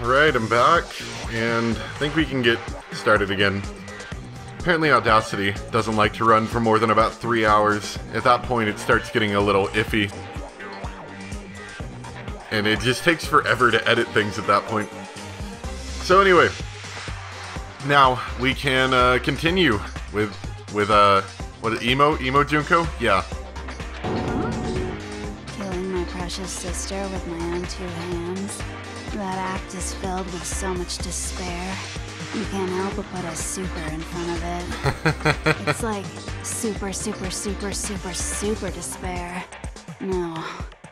Alright, I'm back, and I think we can get started again. Apparently Audacity doesn't like to run for more than about 3 hours. At that point, it starts getting a little iffy. And it just takes forever to edit things at that point. So anyway, now we can continue with what is Emo Junko? Yeah. Killing my precious sister with my own 2 hands. That act is filled with so much despair. You can't help but put a super in front of it. It's like super despair. No,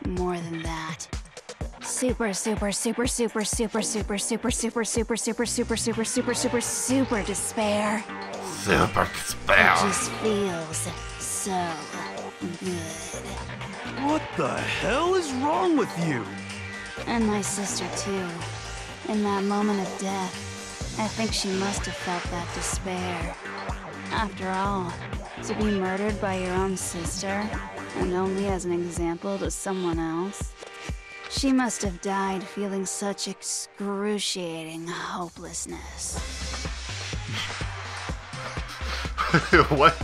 more than that. Super despair. Super despair. It just feels so good. What the hell is wrong with you? And my sister too. In that moment of death, I think she must have felt that despair. After all, to be murdered by your own sister, and only as an example to someone else, she must have died feeling such excruciating hopelessness. What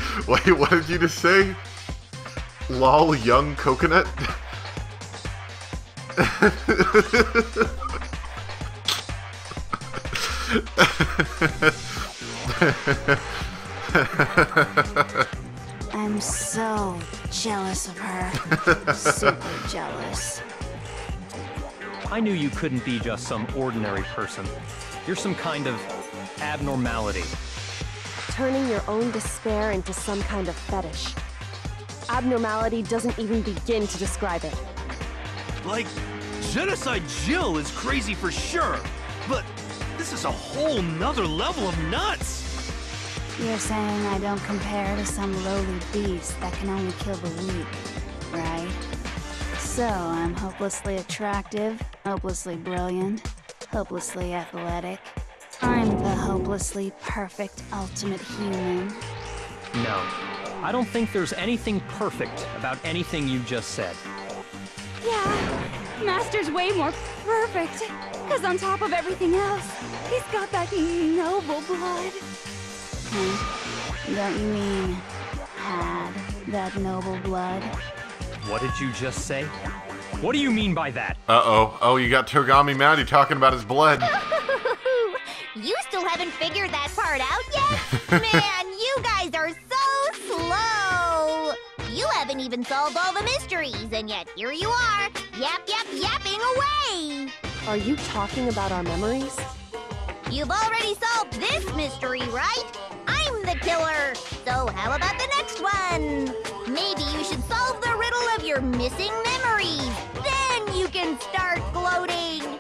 did you just say? Lol, young coconut? I'm so jealous of her. Super jealous. I knew you couldn't be just some ordinary person. You're some kind of abnormality. Turning your own despair into some kind of fetish. Abnormality doesn't even begin to describe it. Like, Genocide Jill is crazy for sure, but this is a whole nother level of nuts! You're saying I don't compare to some lowly beast that can only kill the weak, right? So I'm hopelessly attractive, hopelessly brilliant, hopelessly athletic. I'm the hopelessly perfect ultimate human. No, I don't think there's anything perfect about anything you just said. Yeah, Master's way more perfect. Because on top of everything else, he's got that noble blood. Huh? Don't you mean had that noble blood? What did you just say? What do you mean by that? Uh-oh. Oh, you got Togami Maddie talking about his blood. You still haven't figured that part out yet? Man, you guys are so slow! You haven't even solved all the mysteries, and yet here you are, yapping away! Are you talking about our memories? You've already solved this mystery, right? I'm the killer! So how about the next one? Maybe you should solve the riddle of your missing memories. Then you can start gloating!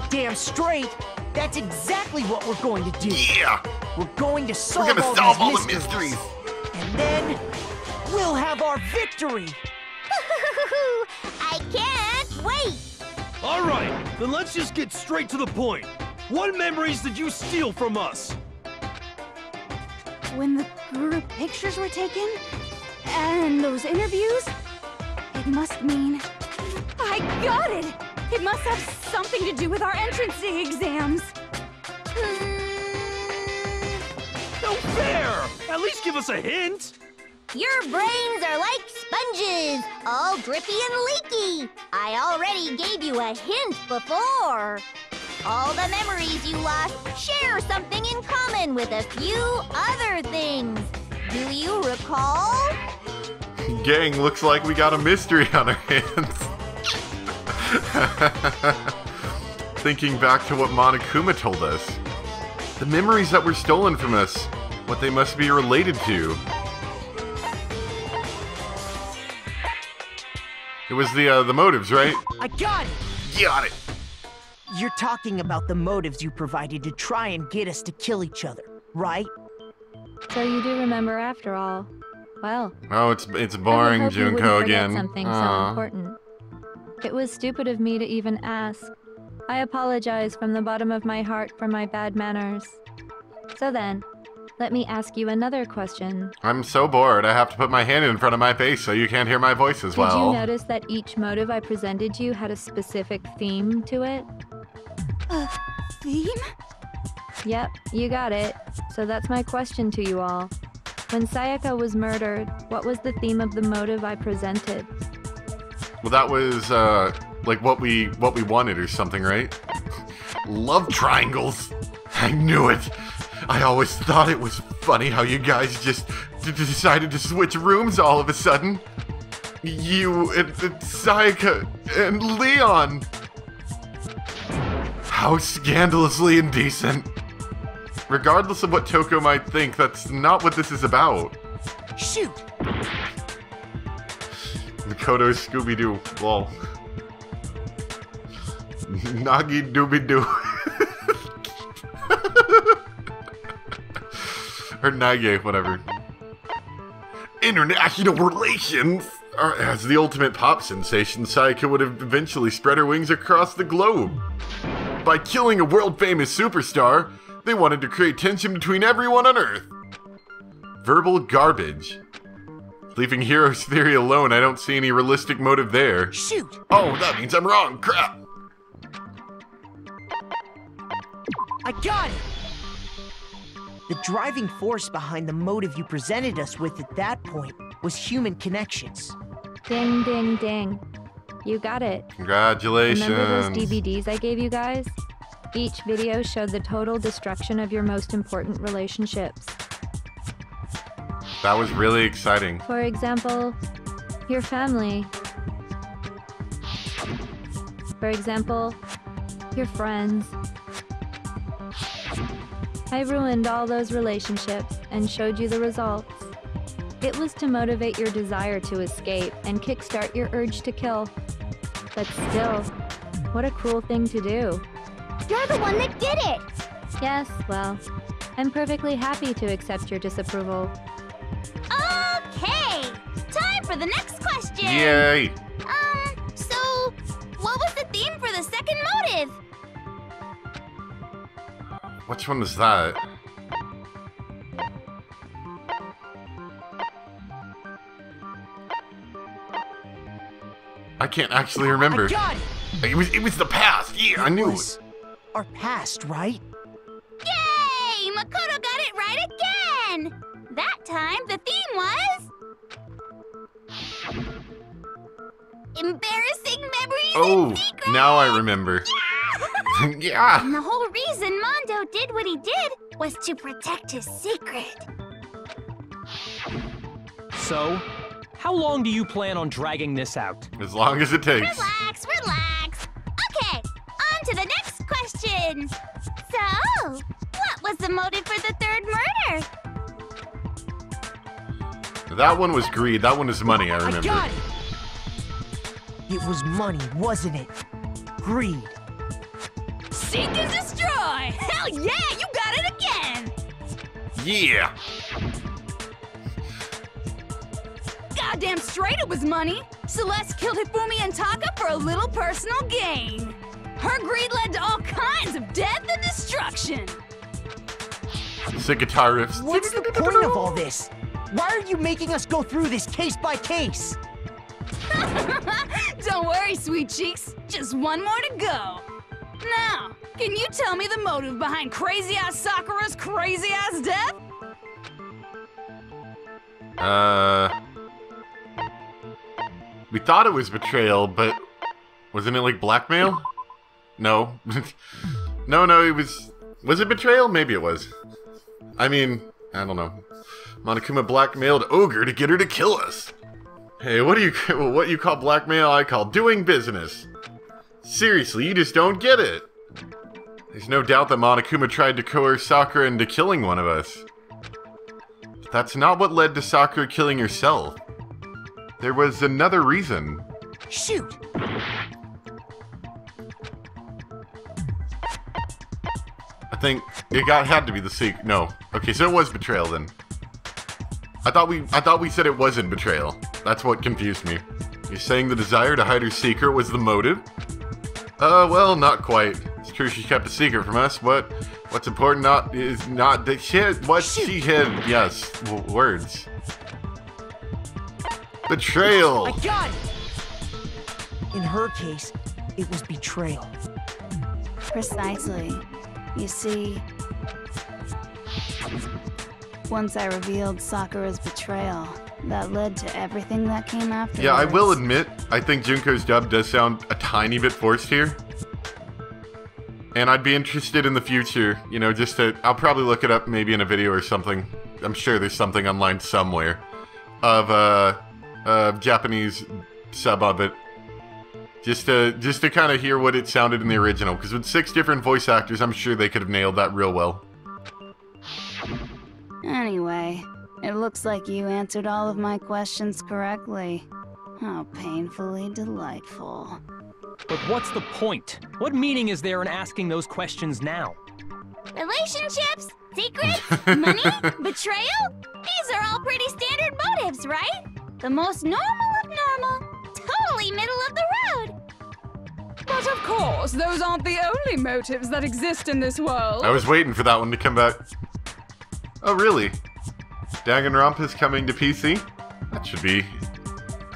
Damn straight! That's exactly what we're going to do. Yeah! We're going to solve, We're gonna solve all the mysteries. And then we'll have our victory. I can't wait! Alright, then let's just get straight to the point. What memories did you steal from us? When the group pictures were taken, and those interviews, it must mean... I got it! It must have something to do with our entrance exams. No fair! At least give us a hint! Your brains are like sponges, all drippy and leaky. I already gave you a hint before. All the memories you lost share something in common with a few other things. Do you recall? Gang, looks like we got a mystery on our hands. Thinking back to what Monokuma told us. The memories that were stolen from us, what they must be related to. It was the motives, right? I got it! Got it! You're talking about the motives you provided to try and get us to kill each other, right? So you do remember after all. Well, Oh, it's I boring, would hope you wouldn't Junko forget again. something so Aw. important. It was stupid of me to even ask. I apologize from the bottom of my heart for my bad manners. So then, let me ask you another question. I'm so bored, I have to put my hand in front of my face so you can't hear my voice as Did well. you notice that each motive I presented you had a specific theme to it? theme? Yep, you got it. So that's my question to you all. When Sayaka was murdered, what was the theme of the motive I presented? Well, that was, like what we wanted or something, right? Love triangles! I knew it! I always thought it was funny how you guys just decided to switch rooms all of a sudden. You and Sayaka and Leon! How scandalously indecent. Regardless of what Toko might think, that's not what this is about. Shoot! Makoto Scooby-Doo. Lol. Nagi Doobie-Doo. Or Nage, whatever. International relations! As the ultimate pop sensation, Sayaka would have eventually spread her wings across the globe. By killing a world-famous superstar, they wanted to create tension between everyone on Earth. Verbal garbage. Leaving Hero's theory alone, I don't see any realistic motive there. Shoot! Oh, that means I'm wrong. Crap! I got it! The driving force behind the motive you presented us with at that point was human connections. Ding, ding, ding. You got it. Congratulations. Remember those DVDs I gave you guys? Each video showed the total destruction of your most important relationships. That was really exciting. For example, your family. For example, your friends. I ruined all those relationships and showed you the results. It was to motivate your desire to escape and kickstart your urge to kill. But still, what a cruel thing to do. You're the one that did it! Yes, well, I'm perfectly happy to accept your disapproval. Okay! Time for the next question! Yay! So, what was the theme for the second motive? Which one was that? I can't actually remember. I got it! It was the past. Yeah, I knew it. Our past, right? Yay! Makoto got it right again! That time, the theme was... embarrassing memories and secrets! Now I remember. Yeah! Yeah! And the whole reason Mondo did what he did was to protect his secret. So, how long do you plan on dragging this out? As long as it takes. Relax, relax. Okay, on to the next question. So, what was the motive for the third murder? That one was greed. That one was money, I remember. I got it! It was money, wasn't it? Greed. Seek and destroy! Hell yeah, you got it again! Yeah! Goddamn straight it was money! Celeste killed Hifumi and Taka for a little personal gain. Her greed led to all kinds of death and destruction. Sick guitar riffs. What's the point of all this? Why are you making us go through this case by case? Don't worry, sweet cheeks. Just one more to go. Now, can you tell me the motive behind crazy-ass Sakura's crazy-ass death? We thought it was betrayal, but wasn't it like blackmail? No. No, it was... Was it betrayal? Maybe it was. I mean, I don't know. Monokuma blackmailed Ogre to get her to kill us. Hey, what you call blackmail, I call doing business. Seriously, you just don't get it. There's no doubt that Monokuma tried to coerce Sakura into killing one of us. But that's not what led to Sakura killing herself. There was another reason. Shoot! I think it had to be the secret. No. Okay, so it was betrayal then. I thought we said it wasn't betrayal. That's what confused me. You're saying the desire to hide her secret was the motive? Well, not quite. It's true she kept a secret from us. What's important is not that she hid. Yes, words. Betrayal. I got it! In her case, it was betrayal. Precisely. You see, once I revealed Sakura's betrayal, that led to everything that came afterwards. Yeah, I will admit, I think Junko's dub does sound a tiny bit forced here. And I'd be interested in the future, you know, just to... I'll probably look it up maybe in a video or something. I'm sure there's something online somewhere of Japanese sub of it. Just to kind of hear what it sounded in the original. Because with 6 different voice actors, I'm sure they could have nailed that real well. Anyway, it looks like you answered all of my questions correctly. How painfully delightful. But what's the point? What meaning is there in asking those questions now? Relationships, secrets, money, betrayal? These are all pretty standard motives, right? The most normal of normal. Totally middle of the road. But of course, those aren't the only motives that exist in this world. I was waiting for that one to come back. Oh, really? Danganronpa is coming to PC? That should be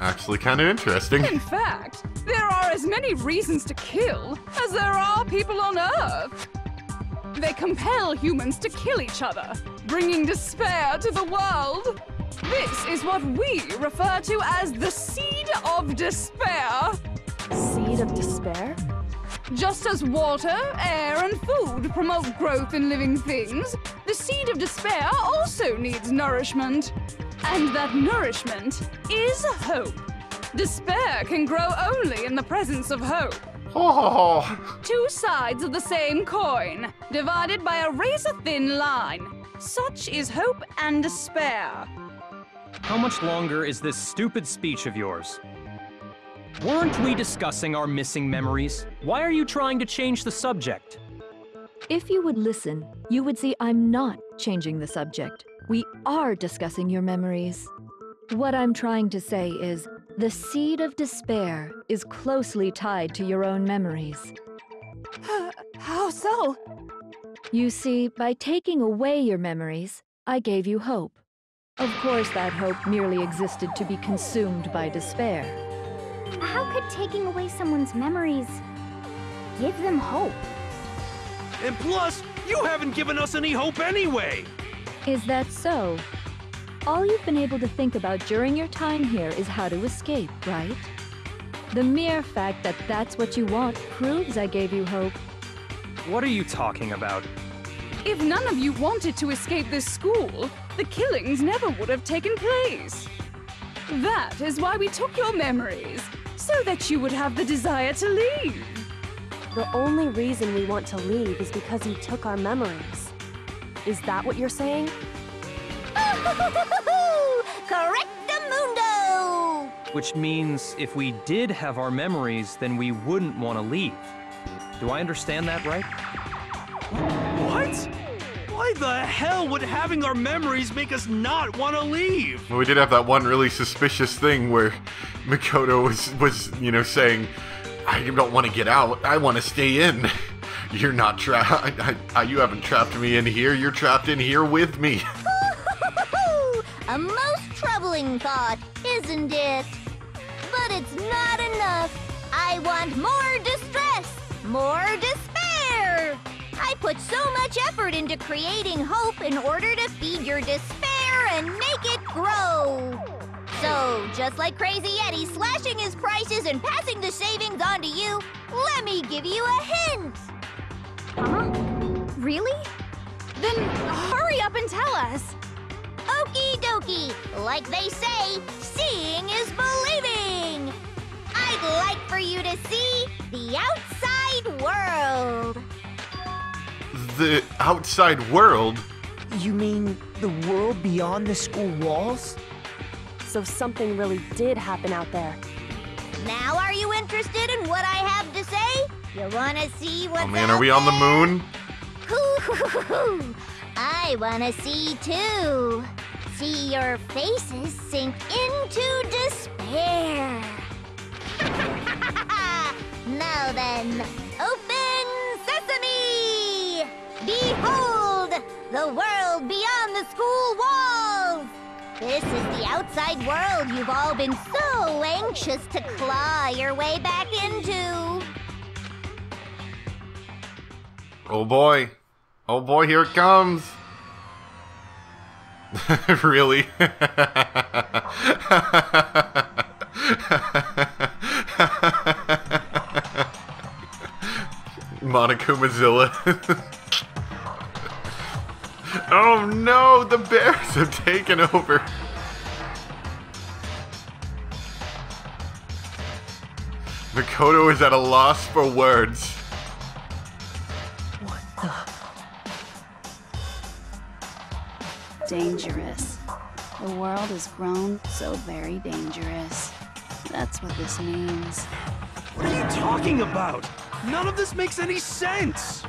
actually kind of interesting. In fact, there are as many reasons to kill as there are people on Earth. They compel humans to kill each other, bringing despair to the world. This is what we refer to as the seed of despair. Seed of despair? Just as water, air, and food promote growth in living things, the seed of despair also needs nourishment. And that nourishment is hope. Despair can grow only in the presence of hope. Oh. 2 sides of the same coin, divided by a razor-thin line. Such is hope and despair. How much longer is this stupid speech of yours? Weren't we discussing our missing memories? Why are you trying to change the subject? If you would listen, you would see I'm not changing the subject. We are discussing your memories. What I'm trying to say is, the seed of despair is closely tied to your own memories. How so? You see, by taking away your memories, I gave you hope. Of course, that hope merely existed to be consumed by despair. How could taking away someone's memories give them hope? And plus, you haven't given us any hope anyway! Is that so? All you've been able to think about during your time here is how to escape, right? The mere fact that that's what you want proves I gave you hope. What are you talking about? If none of you wanted to escape this school, the killings never would have taken place. That is why we took your memories, so that you would have the desire to leave. The only reason we want to leave is because you took our memories. Is that what you're saying? Correctamundo! Which means if we did have our memories, then we wouldn't want to leave. Do I understand that right? What? Why the hell would having our memories make us not want to leave? Well, we did have that one really suspicious thing where Mikoto was you know, saying, I don't want to get out, I want to stay in. You're not trapped, you haven't trapped me in here, you're trapped in here with me. A most troubling thought, isn't it? But it's not enough. I want more distress, more despair. I put so much effort into creating hope in order to feed your despair and make it grow. So, just like Crazy Eddie slashing his prices and passing the savings on to you, let me give you a hint. Huh? Really? Then hurry up and tell us. Okie dokie. Like they say, seeing is believing. I'd like for you to see the outside world. The outside world? You mean the world beyond the school walls? So something really did happen out there. Now are you interested in what I have to say? You wanna see what's Oh man, are we on the moon? Hoo-hoo-hoo-hoo. I wanna see too. See your faces sink into despair. Now then, open sesame! Behold, the world beyond the school walls! This is the outside world you've all been so anxious to claw your way back into. Oh boy. Oh boy, here it comes. Really? Monokumazilla. Oh no, the bears have taken over. Makoto is at a loss for words. What the? Dangerous. The world has grown so very dangerous. That's what this means. What are you talking about? None of this makes any sense!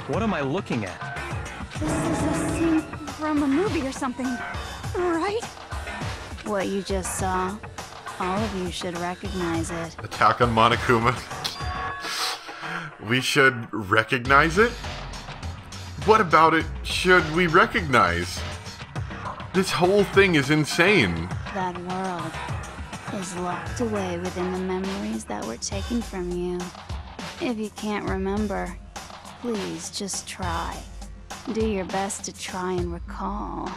What am I looking at? This is a scene from a movie or something, right? What you just saw, all of you should recognize it. Attack on Monokuma. We should recognize it? What about it should we recognize? This whole thing is insane. That world is locked away within the memories that were taken from you. If you can't remember, please just try. Do your best to try and recall.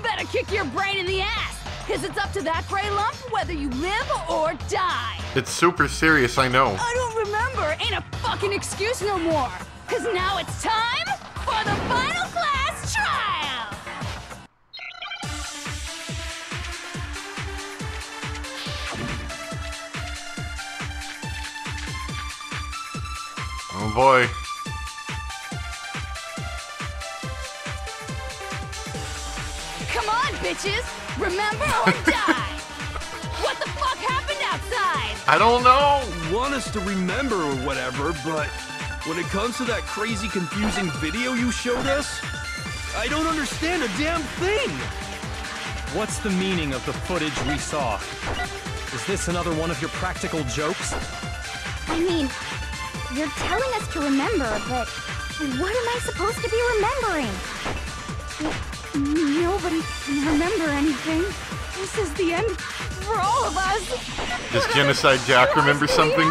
Better kick your brain in the ass, because it's up to that gray lump whether you live or die. It's super serious, I know. I don't remember ain't a fucking excuse no more, because now it's time for the final class trial. Oh boy. Come on, bitches! Remember or die! What the fuck happened outside? I don't know. Want us to remember or whatever, but when it comes to that crazy, confusing video you showed us, I don't understand a damn thing! What's the meaning of the footage we saw? Is this another one of your practical jokes? I mean, you're telling us to remember, but what am I supposed to be remembering? Nobody can remember anything. This is the end for all of us. Does Genocide Jack remember something?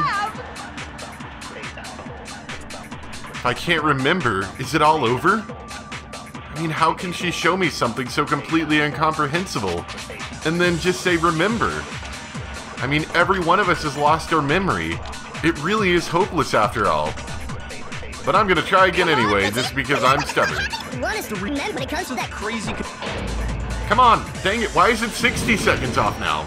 If I can't remember, is it all over? I mean, how can she show me something so completely incomprehensible and then just say remember? I mean, every one of us has lost our memory. It really is hopeless after all. But I'm gonna try again anyway, just because I'm stubborn. You want us to remember when it comes to that Crazy. Come on, dang it, why is it 60 seconds off now?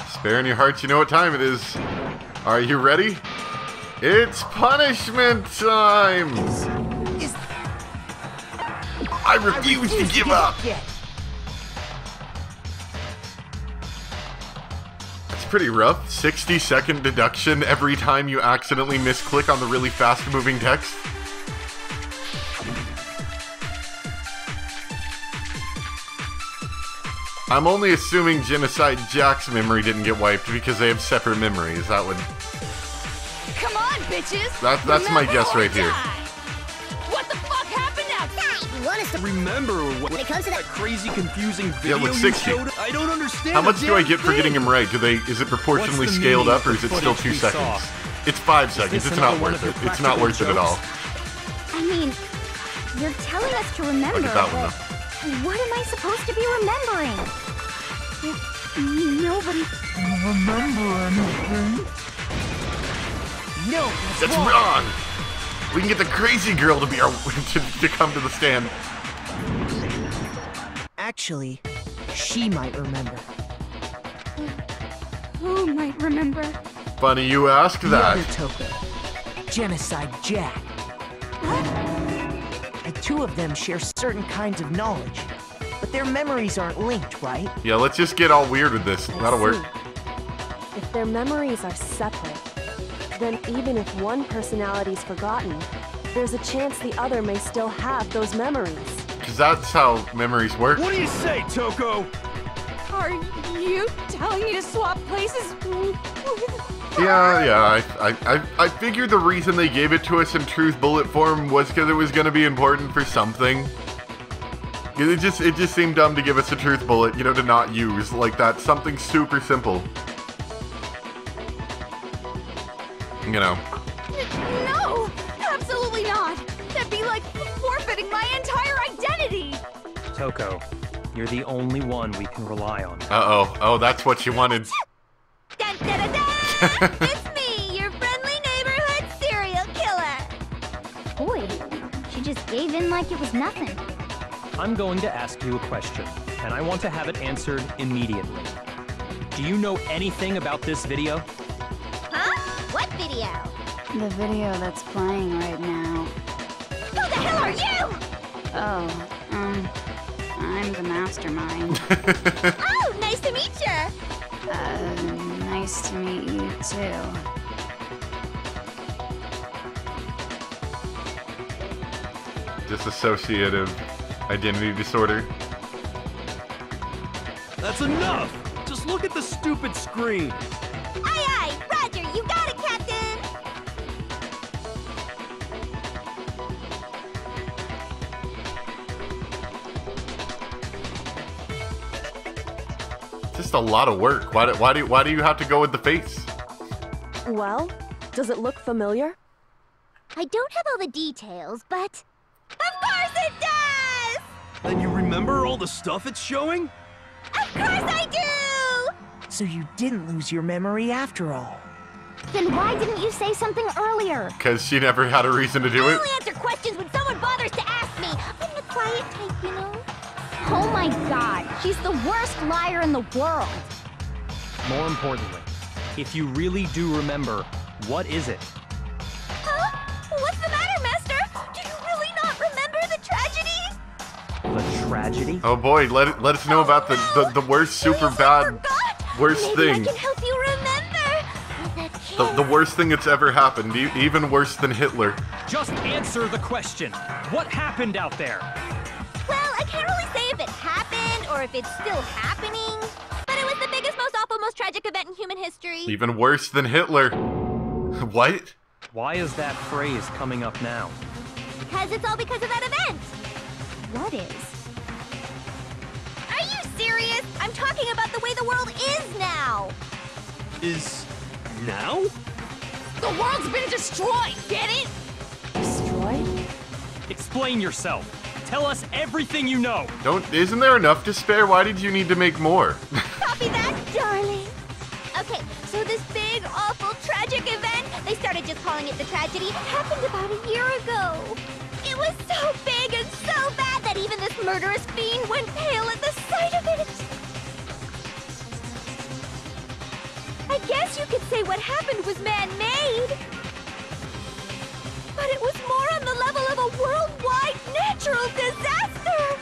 Spare in your hearts, you know what time it is. Are you ready? It's punishment time! I refuse to give up! It's pretty rough. 60-second deduction every time you accidentally misclick on the really fast-moving text. I'm only assuming Genocide Jack's memory didn't get wiped because they have separate memories. That would... Come on, bitches! That's my guess right here. What the fuck happened outside? You want us to Remember when it comes to that crazy, confusing video look, you 60. showed? I don't understand. How much a do I damn get for getting thing. him right? Is it proportionally What's the scaled meaning up, or of is it the still footage 2 we seconds? saw? It's 5 seconds. this It's not another one worth of it. your It's not worth it at all. I mean, you're telling us to remember, Look at that one, but what am I supposed to be remembering? Nobody No, That's wrong! We can get the crazy girl to be our to come to the stand. Actually, she might remember. Who might remember? Funny you ask The that. other token, Genocide Jack. The two of them share certain kinds of knowledge, but their memories aren't linked, right? Yeah, let's just get all weird with this. That'll work. If their memories are separate, then even if one personality's forgotten, there's a chance the other may still have those memories. Because that's how memories work. What do you say, Toko? Are you telling me to swap places with Yeah, I figured the reason they gave it to us in truth bullet form was because it was going to be important for something. It just seemed dumb to give us a truth bullet, you know, to not use. Like, that's something super simple. You know. No! Absolutely not! That'd be like forfeiting my entire identity! Toko, you're the only one we can rely on. Uh-oh. Oh, that's what you wanted. Dun, dun, dun, dun. It's me, your friendly neighborhood serial killer. Boy, she just gave in like it was nothing. I'm going to ask you a question, and I want to have it answered immediately. Do you know anything about this video? Huh? What video? The video that's playing right now. Who the hell are you? Oh, I'm the mastermind. Oh, nice to meet you. Nice to meet you too. Dissociative identity disorder. That's enough! Just look at the stupid screen. Aye, aye, Roger, you got it, Captain. Just a lot of work. Why do you have to go with the face? Well, does it look familiar? I don't have all the details, but of course it does! And you remember all the stuff it's showing? Of course I do! So you didn't lose your memory after all. Then why didn't you say something earlier? Because she never had a reason to do I it. only answer questions when someone bothers to ask me. I'm the quiet type, you know? Oh my god, she's the worst liar in the world. More importantly, if you really do remember, what is it? Huh? What's the matter, Master? Do you really not remember the tragedy? The tragedy? Oh boy, let us know about the worst super bad worst Maybe thing. I can help you remember. The worst thing that's ever happened, even worse than Hitler. Just answer the question. What happened out there? Well, I can't really say if it happened or if it's still happening, but it was the biggest, most awful, most tragic event in human history. Even worse than Hitler. What? Why is that phrase coming up now? Because it's all because of that event. What is? Are you serious? I'm talking about the way the world is now. Is now? The world's been destroyed, get it? Destroyed? Explain yourself. Tell us everything you know. Isn't there enough to spare? Why did you need to make more? Copy that, darling. Okay, so this big, awful, tragic event, they started just calling it the tragedy, happened about a year ago. It was so big and so bad that even this murderous fiend went pale at the sight of it. I guess you could say what happened was man-made. But it was more on the level of a worldwide natural disaster.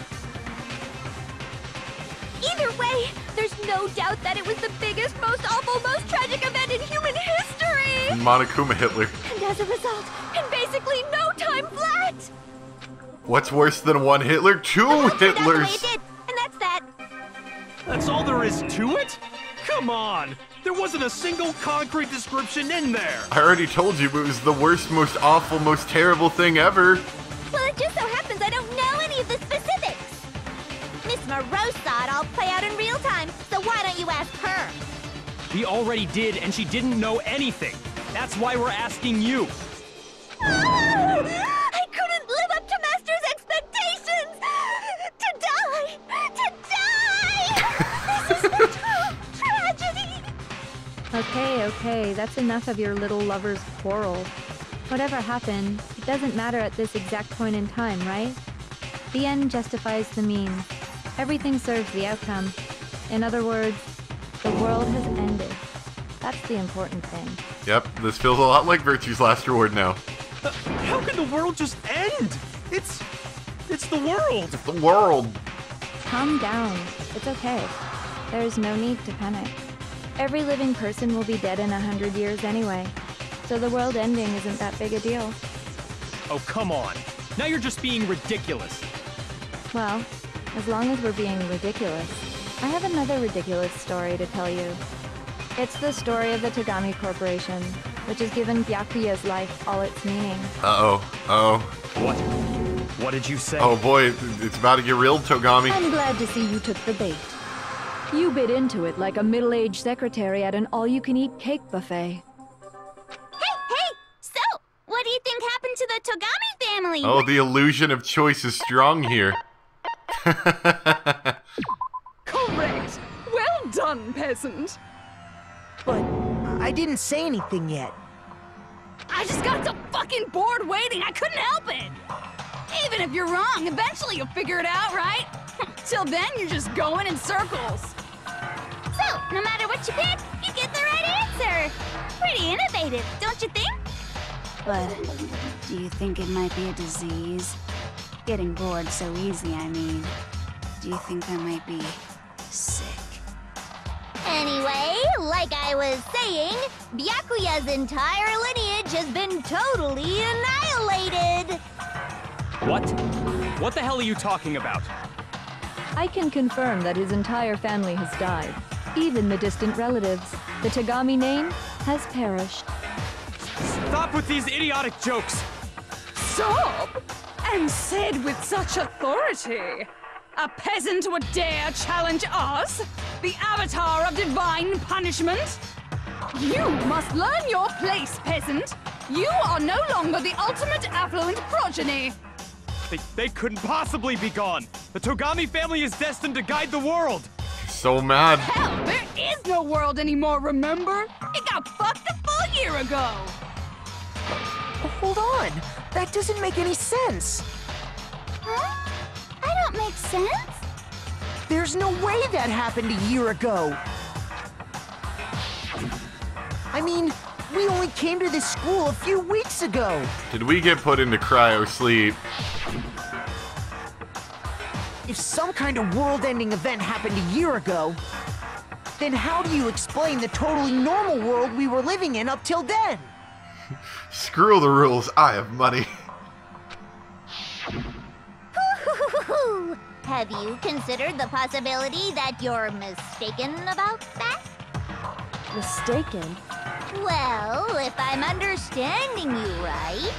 Either way, there's no doubt that it was the biggest, most awful, most tragic event in human history. Monokuma Hitler. And as a result, in basically no time flat, What's worse than one Hitler? Two the world turned out the way it Hitlers. did, and that's that. That's all there is to it? Come on! There wasn't a single concrete description in there! I already told you it was the worst, most awful, most terrible thing ever. Well, it just so happens I don't know any of the specifics. Miss Moreau saw it all play out in real time, so why don't you ask her? We already did, and she didn't know anything. That's why we're asking you. I couldn't live up to Master's expectations! To die! To die! This is the true tragedy! Okay, that's enough of your little lover's quarrel. Whatever happened, it doesn't matter at this exact point in time, right? The end justifies the means. Everything serves the outcome. In other words, the world has ended. That's the important thing. Yep, this feels a lot like Virtue's last reward now. How can the world just end? It's the world! The world. Calm down. It's okay. There's no need to panic. Every living person will be dead in 100 years anyway, so the world ending isn't that big a deal. Oh, come on. Now you're just being ridiculous. Well, as long as we're being ridiculous, I have another ridiculous story to tell you. It's the story of the Tagami Corporation, which has given Byakuya's life all its meaning. Uh-oh. Uh-oh. What? What did you say? Oh boy, it's about to get real, Togami. I'm glad to see you took the bait. You bit into it like a middle-aged secretary at an all-you-can-eat cake buffet. Hey! So, what do you think happened to the Togami family? Oh, the illusion of choice is strong here. Correct. Well done, peasant. But I didn't say anything yet. I just got so fucking bored waiting, I couldn't help it. Even if you're wrong, eventually you'll figure it out, right? Till then, you're just going in circles. So, no matter what you pick, you get the right answer. Pretty innovative, don't you think? But do you think it might be a disease? Getting bored so easy, I mean. Do you think I might be sick? Anyway, like I was saying, Byakuya's entire lineage has been totally annihilated. What? What the hell are you talking about? I can confirm that his entire family has died. Even the distant relatives. The Togami name has perished. Stop with these idiotic jokes! Stop! And said with such authority. A peasant would dare challenge us? The avatar of divine punishment? You must learn your place, peasant. You are no longer the ultimate affluent progeny. They couldn't possibly be gone! The Togami family is destined to guide the world! So mad. Hell, there is no world anymore, remember? It got fucked a full year ago. Hold on. That doesn't make any sense. Huh? I don't make sense. There's no way that happened a year ago. I mean, we only came to this school a few weeks ago. Did we get put into cryo sleep? If some kind of world-ending event happened a year ago, then how do you explain the totally normal world we were living in up till then? Screw the rules, I have money. Have you considered the possibility that you're mistaken about that? Mistaken? Well, if I'm understanding you right,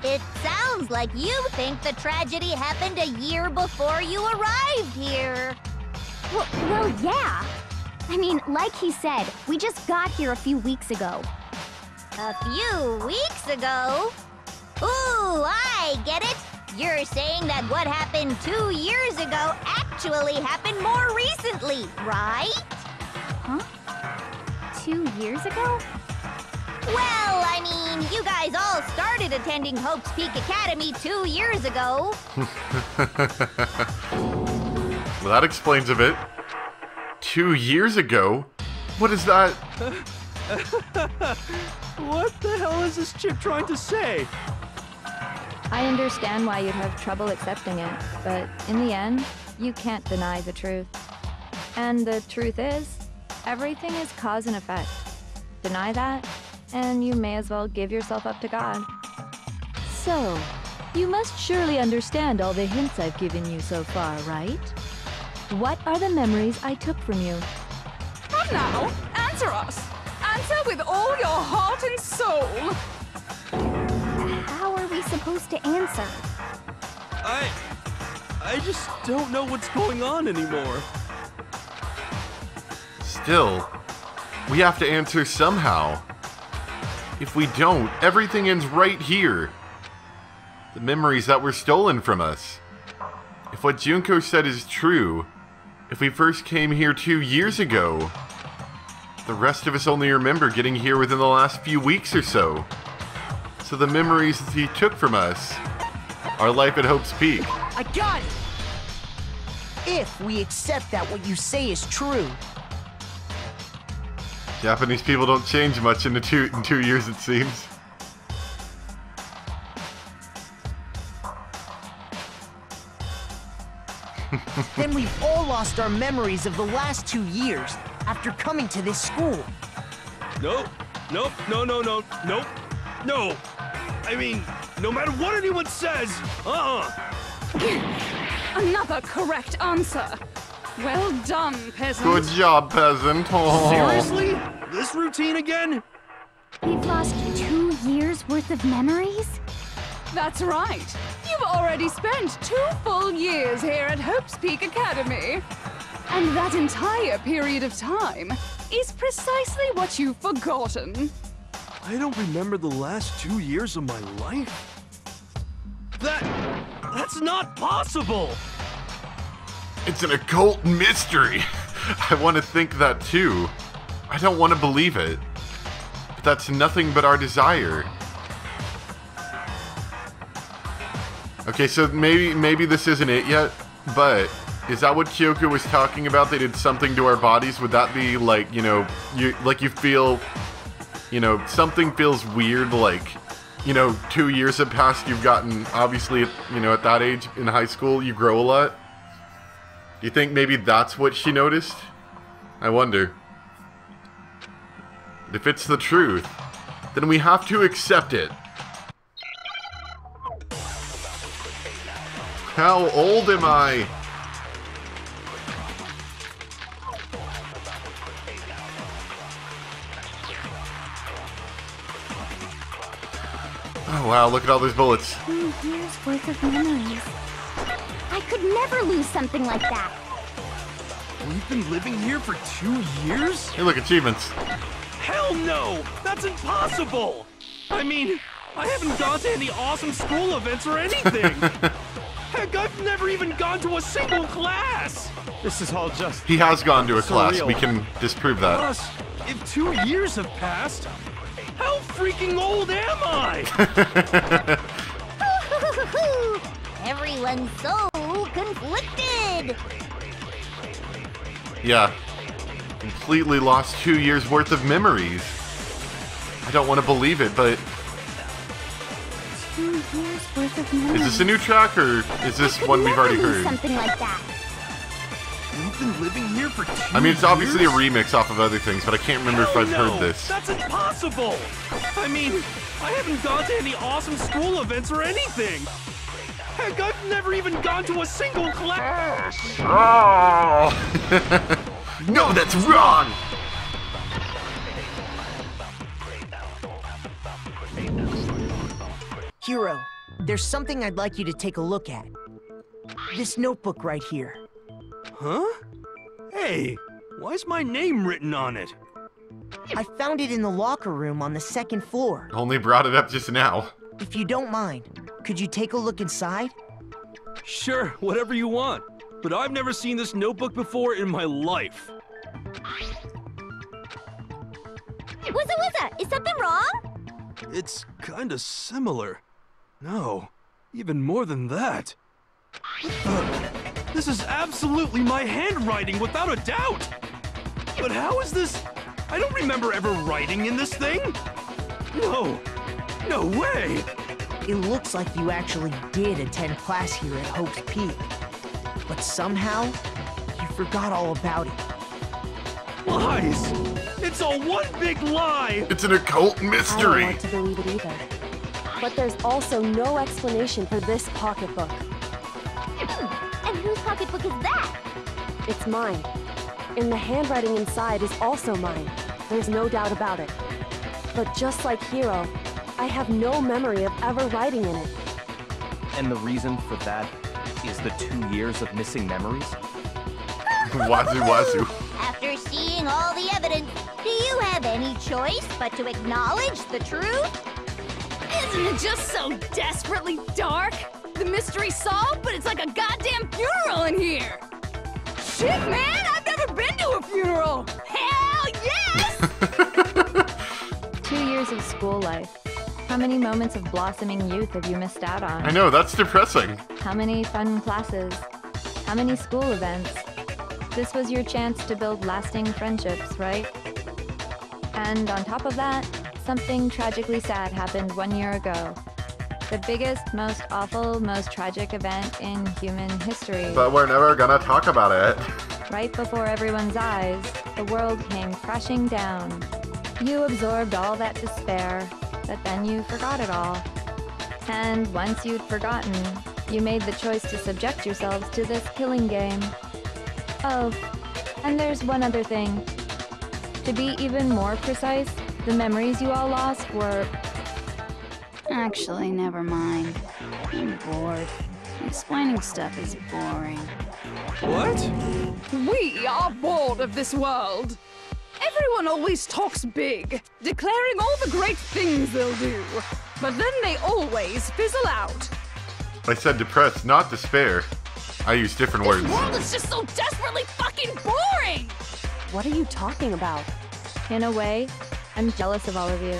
it sounds like you think the tragedy happened a year before you arrived here. Well, yeah. I mean, like he said, we just got here a few weeks ago. A few weeks ago? Ooh, I get it. You're saying that what happened 2 years ago actually happened more recently, right? Huh? 2 years ago? Well, I mean, you guys all started attending Hope's Peak Academy 2 years ago. Well, that explains a bit. 2 years ago? What is that? What the hell is this chip trying to say? I understand why you'd have trouble accepting it, but in the end, you can't deny the truth. And the truth is, everything is cause and effect. Deny that, and you may as well give yourself up to God. So, you must surely understand all the hints I've given you so far, right? What are the memories I took from you? Come now, answer us. Answer with all your heart and soul. How are we supposed to answer? I just don't know what's going on anymore. Still, we have to answer somehow. If we don't, everything ends right here. The memories that were stolen from us. If what Junko said is true, if we first came here 2 years ago, the rest of us only remember getting here within the last few weeks or so. So the memories that he took from us, our life at Hope's Peak. I got it! If we accept that what you say is true. Japanese people don't change much in 2 years, it seems. Then we've all lost our memories of the last 2 years after coming to this school. Nope. No. I mean, no matter what anyone says, Another correct answer. Well done, peasant. Good job, peasant. Oh. Seriously? This routine again? We've lost 2 years worth of memories? That's right. You You've already spent 2 full years here at Hope's Peak Academy. And that entire period of time is precisely what you've forgotten. I don't remember the last 2 years of my life. That's not possible! It's an occult mystery. I want to think that too. I don't want to believe it. But that's nothing but our desire. Okay, so maybe this isn't it yet, but is that what Kyoko was talking about? They did something to our bodies? Would that be like, you know, you feel, you know, something feels weird, like, you know, 2 years have passed, you've gotten, obviously, you know, at that age in high school, you grow a lot? Do you think maybe that's what she noticed? I wonder. But if it's the truth, then we have to accept it. How old am I? Oh wow, look at all those bullets. 2 years worth of memories. I could never lose something like that. We've been living here for 2 years? Hey, look, achievements. Hell no! That's impossible! I mean, I haven't gone to any awesome school events or anything! Heck, I've never even gone to a single class! This is all just... He has gone to a class. surreal. We can disprove that. Plus, if 2 years have passed, how freaking old am I? Everyone's so conflicted. Yeah. Completely lost 2 years worth of memories. I don't want to believe it, but... 2 years worth of memories. Is this a new track, or is this one we've already heard? Something like that. We've been living here for 2 years? I mean, it's obviously a remix off of other things, but I can't remember if I've heard this. That's impossible! I mean, I haven't gone to any awesome school events or anything! Heck, I've never even gone to a single class! Oh! No, that's wrong! Hiro, there's something I'd like you to take a look at. This notebook right here. Huh? Hey, why's my name written on it? I found it in the locker room on the 2nd floor. Only brought it up just now. If you don't mind, could you take a look inside? Sure, whatever you want. But I've never seen this notebook before in my life. Wuzza, is something wrong? It's kinda similar. No, even more than that. This is absolutely my handwriting, without a doubt! But how is this? I don't remember ever writing in this thing! No! No way! It looks like you actually did attend class here at Hope's Peak. But somehow, you forgot all about it. Lies! It's all one big lie! It's an occult I don't mystery! want to believe it either. But there's also no explanation for this pocketbook. And whose pocketbook is that? It's mine. And the handwriting inside is also mine. There's no doubt about it. But just like Hiro, I have no memory of ever writing in it. And the reason for that is the 2 years of missing memories? Wazoo. After seeing all the evidence, do you have any choice but to acknowledge the truth? Isn't it just so desperately dark? The mystery's solved, but it's like a goddamn funeral in here! Shit, man! I've never been to a funeral! Hell yes! 2 years of school life. How many moments of blossoming youth have you missed out on? I know, that's depressing. How many fun classes? How many school events? This was your chance to build lasting friendships, right? And on top of that, something tragically sad happened 1 year ago. The biggest, most awful, most tragic event in human history. But we're never gonna talk about it. Right before everyone's eyes, the world came crashing down. You absorbed all that despair, but then you forgot it all. And once you'd forgotten, you made the choice to subject yourselves to this killing game. Oh, and there's one other thing. To be even more precise, the memories you all lost were... Actually, never mind. I'm bored. Explaining stuff is boring. What? We are bored of this world. Everyone always talks big, declaring all the great things they'll do. But then they always fizzle out. I said depressed, not despair. I use different words. This world is just so desperately fucking boring! What are you talking about? In a way, I'm jealous of all of you.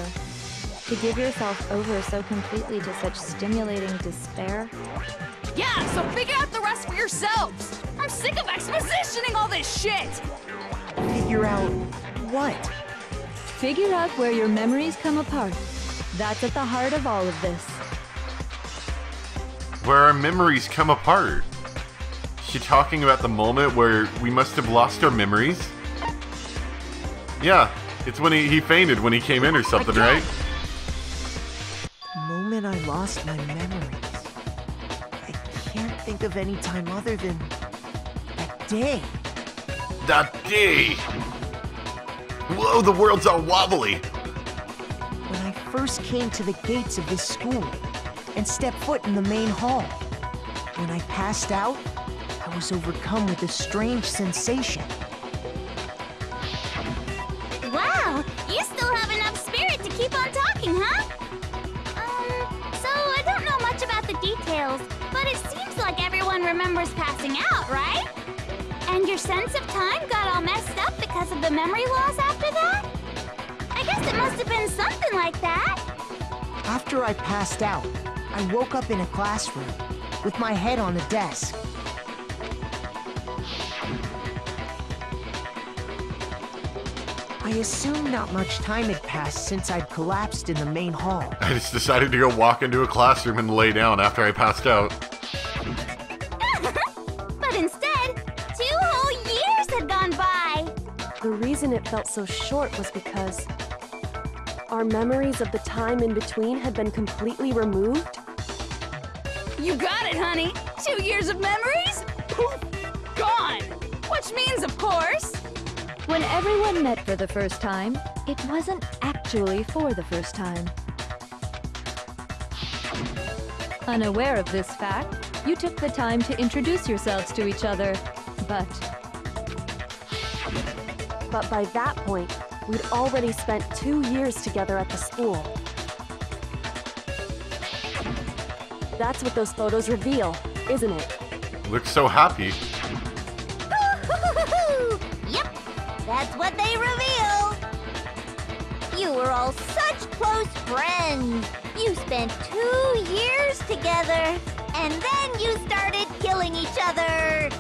To give yourself over so completely to such stimulating despair. Yeah, so figure out the rest for yourselves! I'm sick of expositioning all this shit! Figure out what? Figure out where your memories come apart. That's at the heart of all of this. Where our memories come apart. Is she talking about the moment where we must have lost our memories? Yeah, it's when he fainted when he came in or something, right? The moment I lost my memories. I can't think of any time other than that day. That day! Whoa, the world's all wobbly! When I first came to the gates of this school and stepped foot in the main hall. When I passed out, I was overcome with a strange sensation. Wow, you still have enough spirit to keep on talking, huh? So I don't know much about the details, but it seems like everyone remembers passing out, right? And your sense of time got all messed up because of the memory loss after that? I guess it must have been something like that. After I passed out, I woke up in a classroom with my head on the desk. I assumed not much time had passed since I'd collapsed in the main hall. I just decided to go walk into a classroom and lay down after I passed out. But instead, 2 whole years had gone by. The reason it felt so short was because our memories of the time in between had been completely removed. You got it, honey! 2 years of memories? Poof! Gone! Which means, of course... When everyone met for the first time, it wasn't actually for the first time. Unaware of this fact, you took the time to introduce yourselves to each other, But by that point, we'd already spent 2 years together at the school. That's what those photos reveal, isn't it? Looks so happy. Yep, that's what they reveal. You were all such close friends. You spent 2 years together, and then you started killing each other.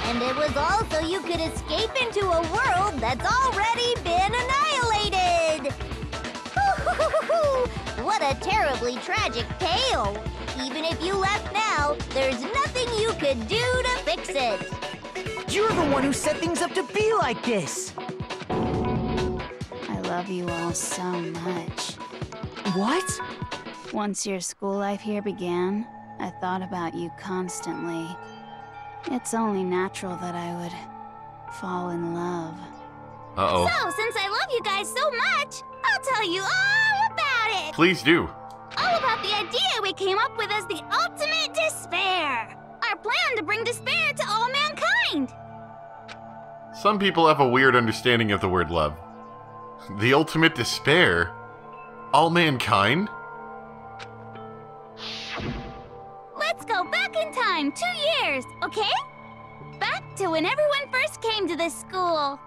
And it was all so you could escape into a world that's already been annihilated. What a terribly tragic tale. Even if you left now, there's nothing you could do to fix it. You're the one who set things up to be like this! I love you all so much. What? Once your school life here began, I thought about you constantly. It's only natural that I would fall in love. Uh-oh. So, since I love you guys so much, I'll tell you all about it. Please do. All about the idea we came up with as the ultimate despair. Our plan to bring despair to all mankind. Some people have a weird understanding of the word love. The ultimate despair? All mankind? Let's go back in time 2 years, okay? Back to when everyone first came to this school.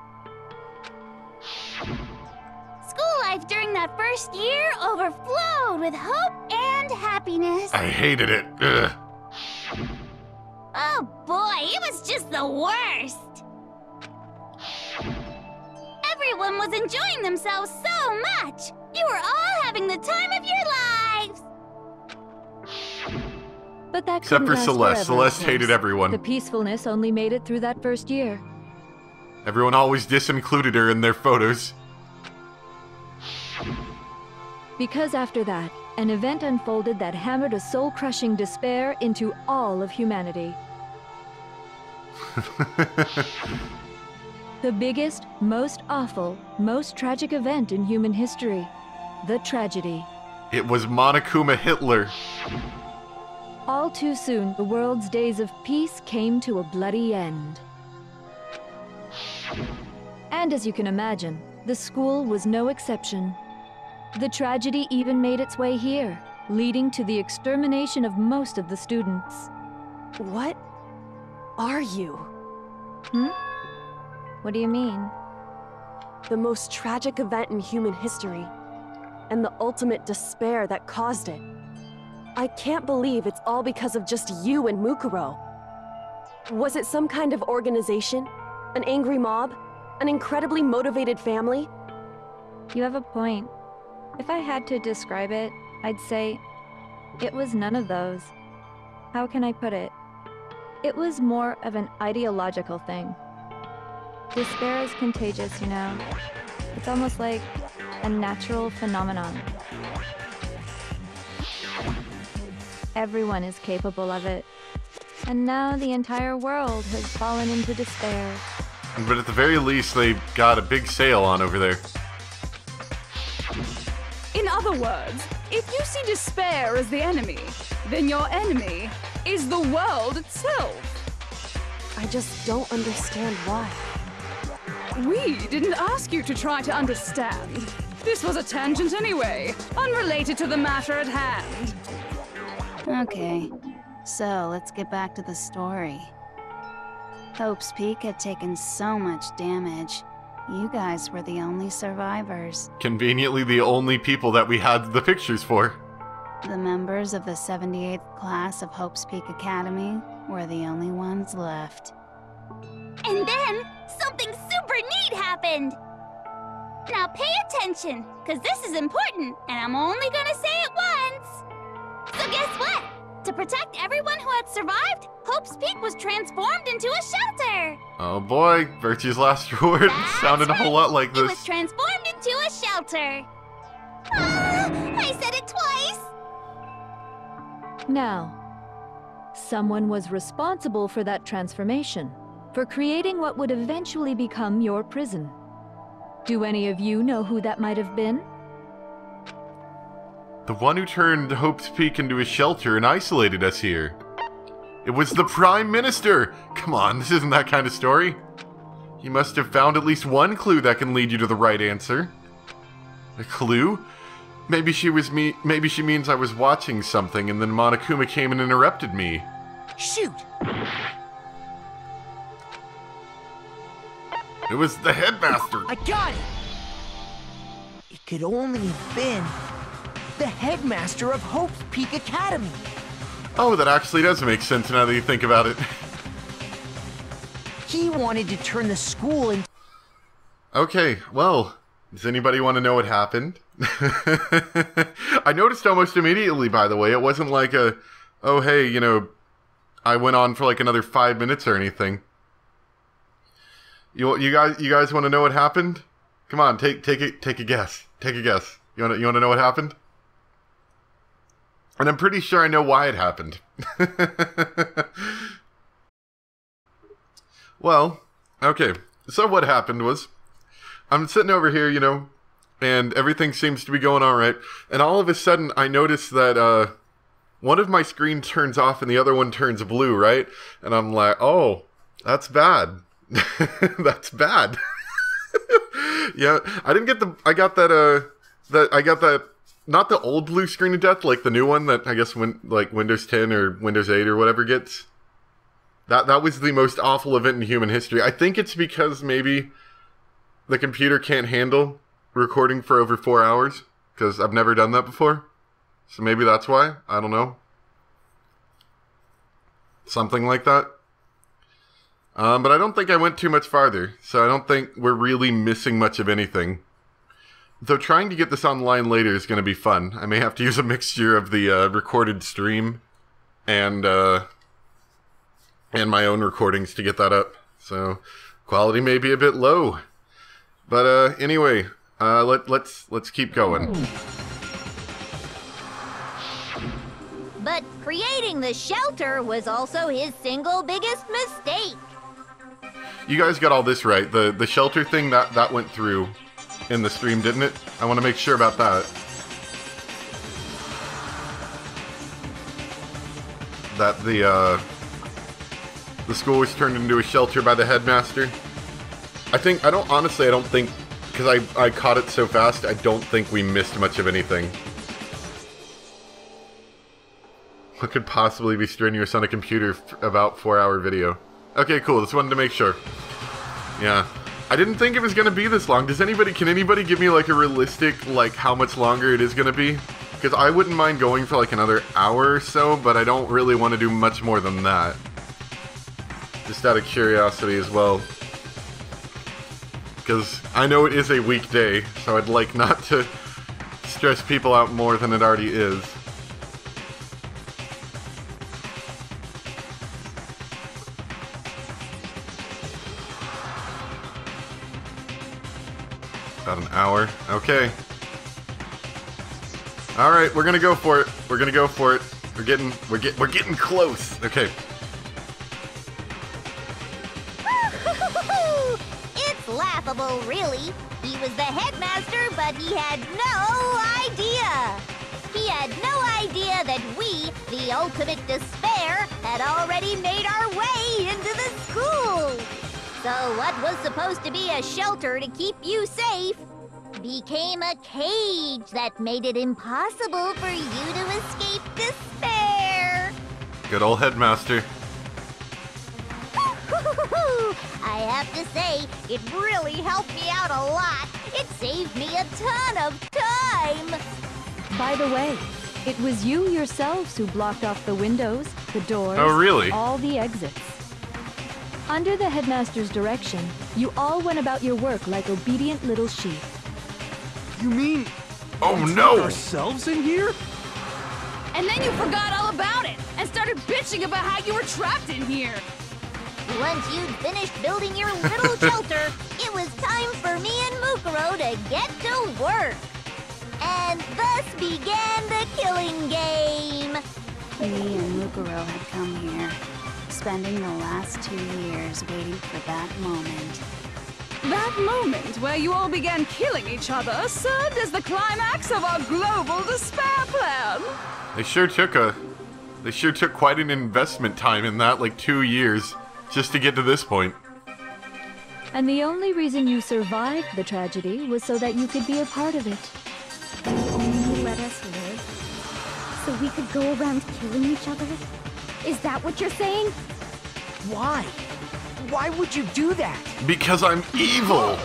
School life during that first year overflowed with hope and happiness. I hated it. Ugh. Oh boy, it was just the worst. Everyone was enjoying themselves so much. You were all having the time of your lives. But that Except couldn't for last Celeste. forever, Celeste of course. hated everyone. The peacefulness only made it through that first year. Everyone always disincluded her in their photos. Because after that, an event unfolded that hammered a soul-crushing despair into all of humanity. The biggest, most awful, most tragic event in human history. The tragedy. It was Monokuma Hitler. All too soon, the world's days of peace came to a bloody end. And as you can imagine, the school was no exception. The tragedy even made its way here, leading to the extermination of most of the students. What are you? What do you mean? The most tragic event in human history, and the ultimate despair that caused it. I can't believe it's all because of just you and Mukuro. Was it some kind of organization? An angry mob? An incredibly motivated family? You have a point. If I had to describe it, I'd say it was none of those. How can I put it? It was more of an ideological thing. Despair is contagious, you know. It's almost like a natural phenomenon. Everyone is capable of it. And now the entire world has fallen into despair. But at the very least, they've got a big sale on over there. In other words, if you see despair as the enemy, then your enemy is the world itself. I just don't understand why. We didn't ask you to try to understand. This was a tangent anyway, unrelated to the matter at hand. Okay, so let's get back to the story. Hope's Peak had taken so much damage. You guys were the only survivors. Conveniently the only people that we had the pictures for. The members of the 78th class of Hope's Peak Academy were the only ones left. And then, something super neat happened! Now pay attention, because this is important, and I'm only gonna say it once! So guess what? To protect everyone who had survived, Hope's Peak was transformed into a shelter! Oh boy, Virtue's last reward sounded a whole lot like this. It was transformed into a shelter! Ah, I said it twice! Now, someone was responsible for that transformation, for creating what would eventually become your prison. Do any of you know who that might have been? The one who turned Hope's Peak into a shelter and isolated us here. It was the Prime Minister! Come on, this isn't that kind of story. He must have found at least one clue that can lead you to the right answer. A clue? Maybe she means I was watching something and then Monokuma came and interrupted me. Shoot! It was the headmaster! I got it! It could only have been the headmaster of Hope's Peak Academy. Oh, that actually does make sense now that you think about it. He wanted to turn the school into... Okay, well, does anybody want to know what happened? I noticed almost immediately, by the way. It wasn't like a, oh hey, you know, I went on for like another 5 minutes or anything. You guys want to know what happened? Come on, take a guess. Take a guess. You want to know what happened? And I'm pretty sure I know why it happened. Well, okay. So what happened was, I'm sitting over here, you know, and everything seems to be going all right. And all of a sudden, I notice that one of my screens turns off and the other one turns blue, right? And I'm like, oh, that's bad. That's bad. Yeah, I got that, not the old blue screen of death, like the new one that I guess like Windows 10 or Windows 8 or whatever gets. That was the most awful event in human history. I think it's because maybe the computer can't handle recording for over 4 hours, because I've never done that before. So maybe that's why. I don't know. Something like that. But I don't think I went too much farther, so I don't think we're really missing much of anything. Though trying to get this online later is going to be fun. I may have to use a mixture of the recorded stream and my own recordings to get that up. So quality may be a bit low. But anyway, let's keep going. But creating the shelter was also his single biggest mistake. You guys got all this right. The shelter thing, that went through in the stream, didn't it? I want to make sure about that. that the school was turned into a shelter by the headmaster. I don't think, because I caught it so fast, I don't think we missed much of anything. What could possibly be strenuous on a computer about 4-hour video? Okay, cool, just wanted to make sure. Yeah. I didn't think it was gonna be this long. Can anybody give me like a realistic, like how much longer it is gonna be? Because I wouldn't mind going for like another hour or so, but I don't really want to do much more than that. Just out of curiosity as well. Because I know it is a weekday, so I'd like not to stress people out more than it already is. About an hour. Okay. Alright, we're gonna go for it. We're gonna go for it. We're getting close. Okay. It's laughable, really. He was the headmaster, but he had no idea. He had no idea that we, the ultimate despair, had already made our way into the school. So what was supposed to be a shelter to keep you safe became a cage that made it impossible for you to escape despair. Good old headmaster. I have to say, it really helped me out a lot. It saved me a ton of time. By the way, it was you yourselves who blocked off the windows, the doors, oh, really? all the exits. Under the headmaster's direction, you all went about your work like obedient little sheep. You mean... Oh we no! trapped ourselves in here? And then you forgot all about it and started bitching about how you were trapped in here. Once you'd finished building your little shelter, it was time for me and Mukuro to get to work. And thus began the killing game. Me and Mukuro had come here, spending the last 2 years waiting for that moment. That moment where you all began killing each other served as the climax of our global despair plan. They sure took quite an investment time in that, like 2 years, just to get to this point. And the only reason you survived the tragedy was so that you could be a part of it. Only let us live, so we could go around killing each other? Is that what you're saying? Why? Why would you do that? Because I'm evil!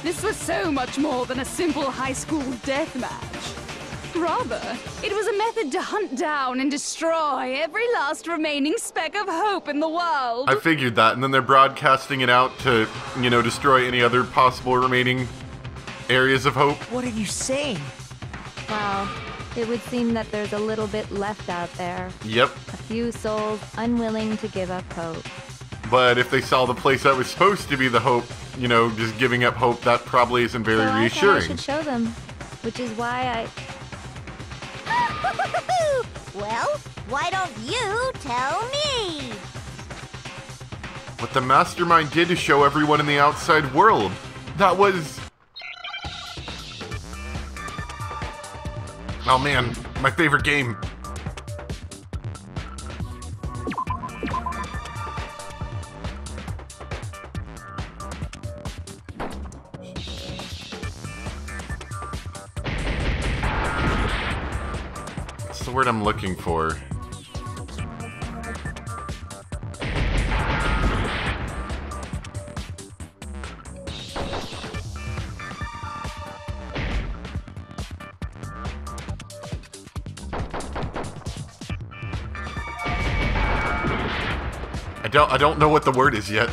This was so much more than a simple high school death match. Rather, it was a method to hunt down and destroy every last remaining speck of hope in the world. I figured that, and then they're broadcasting it out to, you know, destroy any other possible remaining areas of hope. What are you saying? Well, it would seem that there's a little bit left out there. Yep. A few souls unwilling to give up hope. But if they saw the place that was supposed to be the hope, you know, just giving up hope, that probably isn't very So I reassuring. thought I should show them, which is why Well, why don't you tell me? What the mastermind did to show everyone in the outside world. That was... Oh man, my favorite game. What's the word I'm looking for? I don't know what the word is yet.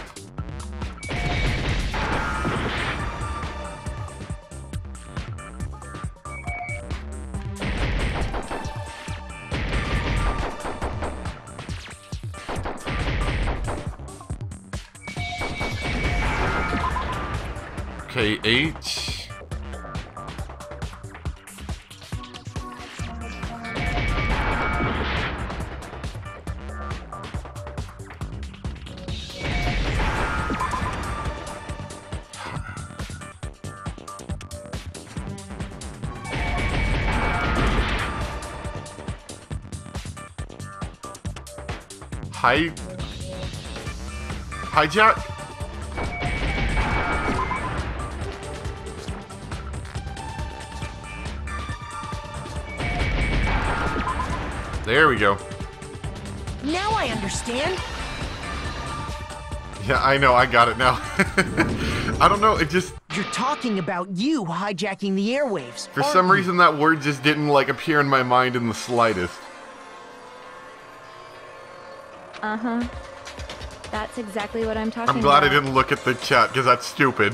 Okay, H. hijack? There we go. Now I understand. Yeah, I know, I got it now. I don't know, it just... You're talking about you hijacking the airwaves. For some reason, that word just didn't, like, appear in my mind in the slightest. Uh-huh. That's exactly what I'm talking about. I'm glad I didn't look at the chat, because that's stupid.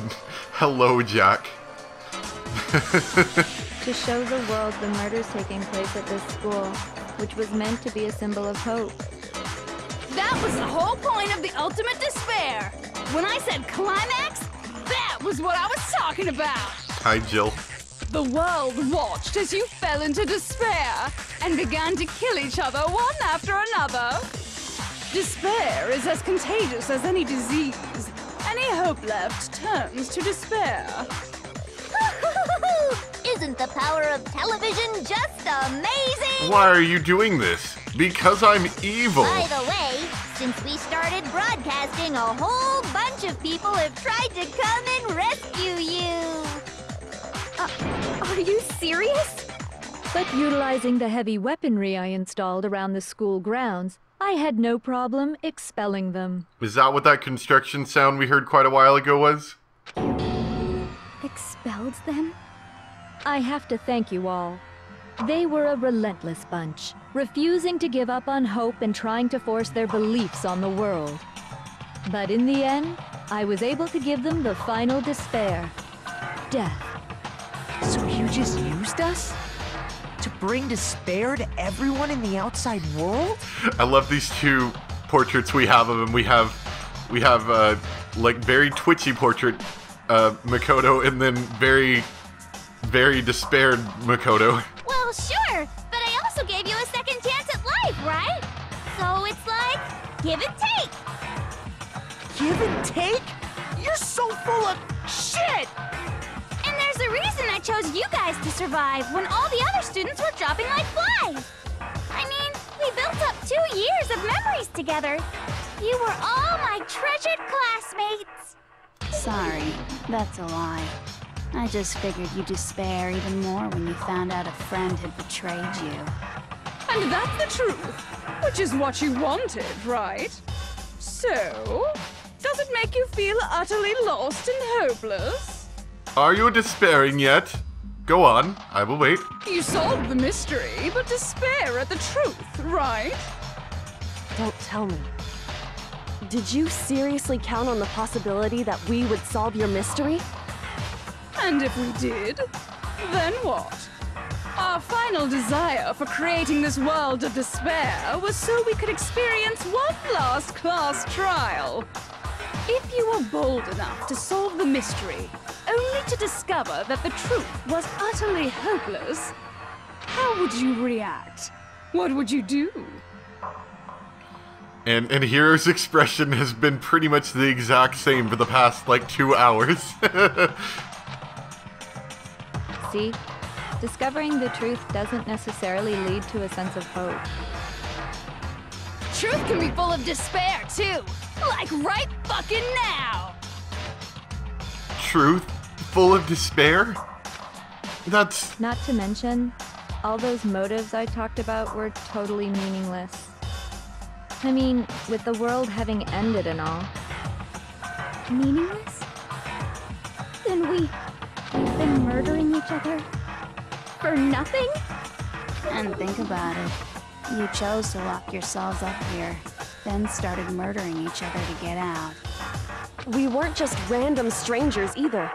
Hello, Jack. To show the world the murders taking place at this school, which was meant to be a symbol of hope. That was the whole point of the ultimate despair. When I said climax, that was what I was talking about. Hi, Jill. The world watched as you fell into despair and began to kill each other one after another. Despair is as contagious as any disease. Any hope left turns to despair. Isn't the power of television just amazing? Why are you doing this? Because I'm evil. By the way, since we started broadcasting, a whole bunch of people have tried to come and rescue you. Are you serious? But utilizing the heavy weaponry I installed around the school grounds, I had no problem expelling them. Is that what that construction sound we heard quite a while ago was? Expelled them? I have to thank you all. They were a relentless bunch, refusing to give up on hope and trying to force their beliefs on the world. But in the end, I was able to give them the final despair. Death. So you just used us? To bring despair to everyone in the outside world? I love these two portraits we have of him. We have like very twitchy portrait Makoto, and then very despaired Makoto. Well, sure, but I also gave you a second chance at life, right? So it's like, give and take. Give and take? You're so full of shit! And there's a reason I chose you guys to survive when all the other students were dropping like flies. I mean, we built up 2 years of memories together. You were all my treasured classmates. Sorry, that's a lie. I just figured you'd despair even more when you found out a friend had betrayed you. And that's the truth, which is what you wanted, right? So, does it make you feel utterly lost and hopeless? Are you despairing yet? Go on, I will wait. You solved the mystery, but despair at the truth, right? Don't tell me. Did you seriously count on the possibility that we would solve your mystery? And if we did, then what? Our final desire for creating this world of despair was so we could experience one last class trial. If you were bold enough to solve the mystery, only to discover that the truth was utterly hopeless, how would you react? What would you do? And Hero's expression has been pretty much the exact same for the past, like, 2 hours. See? Discovering the truth doesn't necessarily lead to a sense of hope. Truth can be full of despair, too. Like right fucking now. Truth? Full of despair? That's... Not to mention, all those motives I talked about were totally meaningless. I mean, with the world having ended and all. Meaningless? Then we've been murdering each other for nothing? And think about it. You chose to lock yourselves up here, then started murdering each other to get out. We weren't just random strangers either.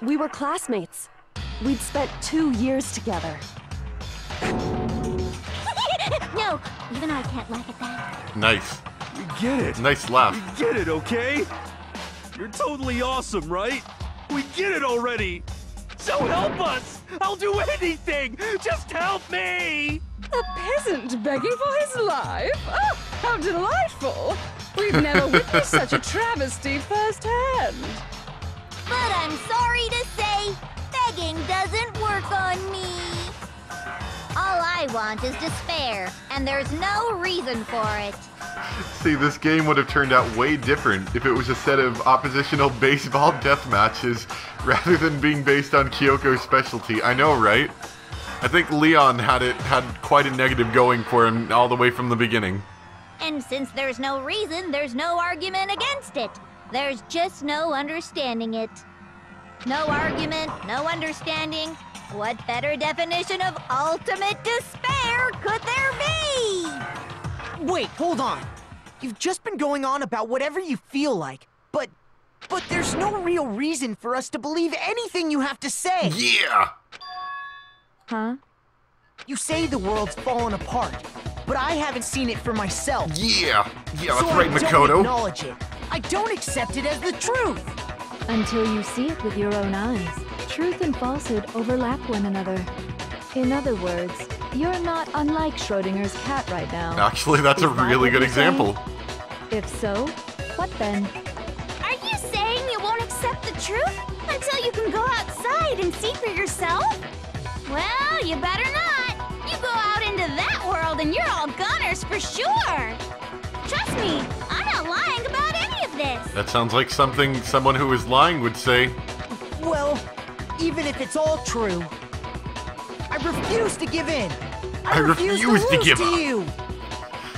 We were classmates. We'd spent 2 years together. No, even I can't laugh at that. nice. We get it. Nice laugh. We get it, okay? You're totally awesome, right? We get it already. So help us. I'll do anything. Just help me. A peasant begging for his life? Oh, how delightful! We've never witnessed such a travesty firsthand. But I'm sorry to say, begging doesn't work on me. All I want is despair, and there's no reason for it. See, this game would have turned out way different if it was a set of oppositional baseball death matches rather than being based on Kyoko's specialty. I know, right? I think Leon had quite a negative going for him all the way from the beginning. And since there's no reason, there's no argument against it. There's just no understanding it. No argument, no understanding. What better definition of ultimate despair could there be? Wait, hold on. You've just been going on about whatever you feel like, but there's no real reason for us to believe anything you have to say. Yeah! Huh? You say the world's fallen apart, but I haven't seen it for myself. Yeah! Yeah, that's So right, I don't Makoto. acknowledge it. I don't accept it as the truth. Until you see it with your own eyes. Truth and falsehood overlap one another. In other words, you're not unlike Schrodinger's cat right now. Actually, that's a Is that really what good you're saying? example. If so, what then? Are you saying you won't accept the truth until you can go outside and see for yourself? Well, you better not. You go out into that world and you're all goners for sure. Trust me, I'm not lying about any of this. That sounds like something someone who is lying would say. Well, even if it's all true, I refuse to give in. I refuse to lose give to up. you.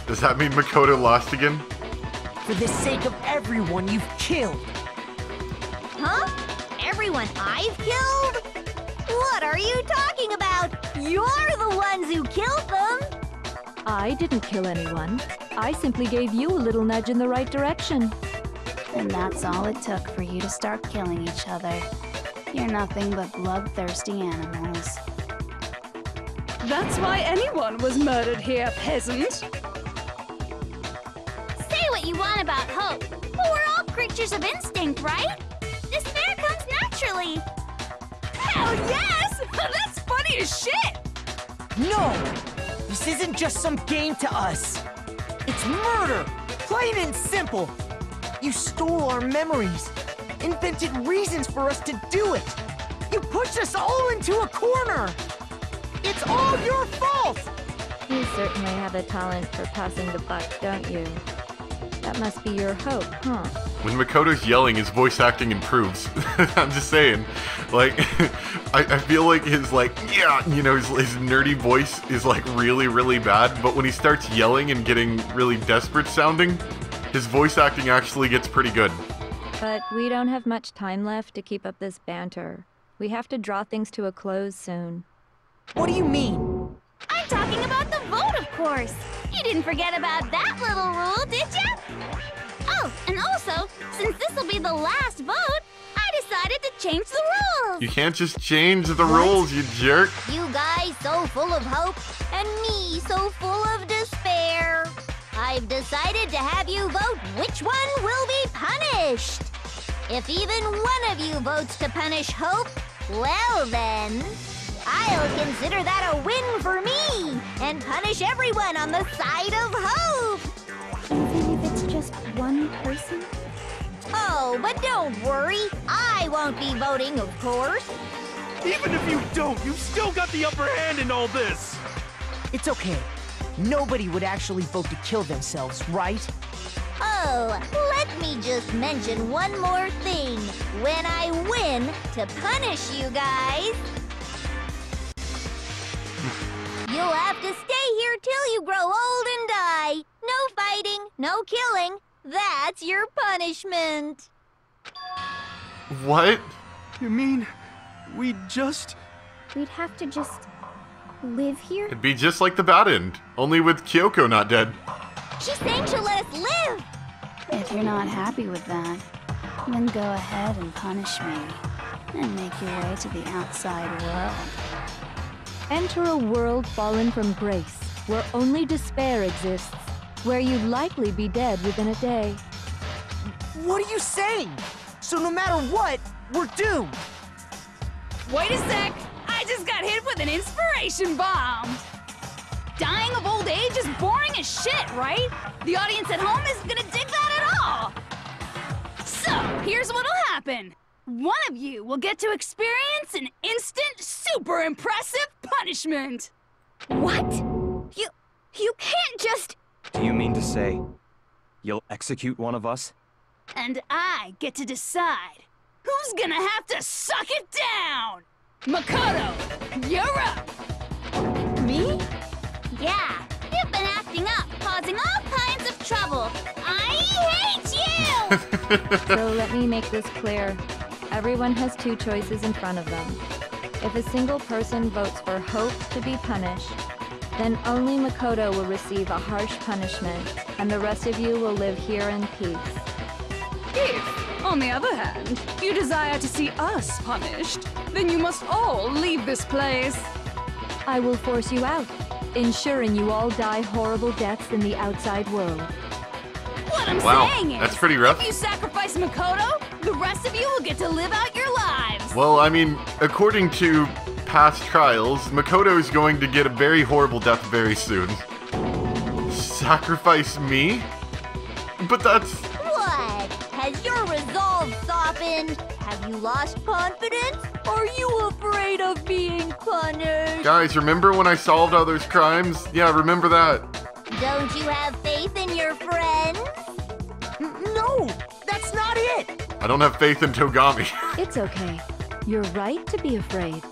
Does that mean Makoto lost again? For the sake of everyone you've killed. Huh? Everyone I've killed? What are you talking about? You're the ones who killed them! I didn't kill anyone. I simply gave you a little nudge in the right direction. And that's all it took for you to start killing each other. You're nothing but bloodthirsty animals. That's why anyone was murdered here, peasant. Say what you want about hope, but we're all creatures of instinct, right? Despair comes naturally. Hell yes! That's funny as shit! No! This isn't just some game to us. It's murder! Plain and simple! You stole our memories, invented reasons for us to do it. You pushed us all into a corner! It's all your fault! You certainly have a talent for passing the buck, don't you? That must be your hope, huh? When Makoto's yelling, his voice acting improves. I'm just saying. Like, I feel like his, like, yeah, you know, his nerdy voice is, like, really, really bad. But when he starts yelling and getting really desperate sounding, his voice acting actually gets pretty good. But we don't have much time left to keep up this banter. We have to draw things to a close soon. What do you mean? I'm talking about the vote, of course. You didn't forget about that little rule, did you? Oh, and also, since this will be the last vote, I decided to change the rules. You can't just change the rules, you jerk. You guys so full of hope, and me so full of despair. I've decided to have you vote which one will be punished. If even one of you votes to punish Hope, well then, I'll consider that a win for me and punish everyone on the side of Hope. Even if it's just one person? Oh, but don't worry, I won't be voting, of course. Even if you don't, you've still got the upper hand in all this! It's okay. Nobody would actually vote to kill themselves, right? Oh, let me just mention one more thing. When I win, to punish you guys, you'll have to stay here till you grow old and die. No fighting, no killing. That's your punishment. What? You mean, we'd We'd have to just live here? It'd be just like the bad end, only with Kyoko not dead. She's saying she'll let us live. If you're not happy with that, then go ahead and punish me, and make your way to the outside world. Enter a world fallen from grace, where only despair exists, where you'd likely be dead within a day. What are you saying? So no matter what, we're doomed. Wait a sec! I just got hit with an inspiration bomb! Dying of old age is boring as shit, right? The audience at home isn't gonna dig that at all! So, here's what'll happen. One of you will get to experience an instant, super impressive punishment! What? You can't just... Do you mean to say You'll execute one of us? And I get to decide who's gonna have to suck it down! Makoto, you're up! Me? Yeah, you've been acting up, causing all kinds of trouble. I hate you! So let me make this clear. Everyone has two choices in front of them. If a single person votes for Hope to be punished, then only Makoto will receive a harsh punishment, and the rest of you will live here in peace. If, on the other hand, you desire to see us punished, then you must all leave this place. I will force you out, ensuring you all die horrible deaths in the outside world. What I'm Wow, saying is, that's pretty rough. if you sacrifice Makoto, the rest of you will get to live out your lives. Well, I mean, according to past trials, Makoto is going to get a very horrible death very soon. Sacrifice me? But that's... What? Has your resolve softened? Have you lost confidence? Are you afraid of being punished? Guys, remember when I solved all those crimes? Yeah, remember that. Don't you have faith in your friends? No, that's not it! I don't have faith in Togami. It's okay. You're right to be afraid.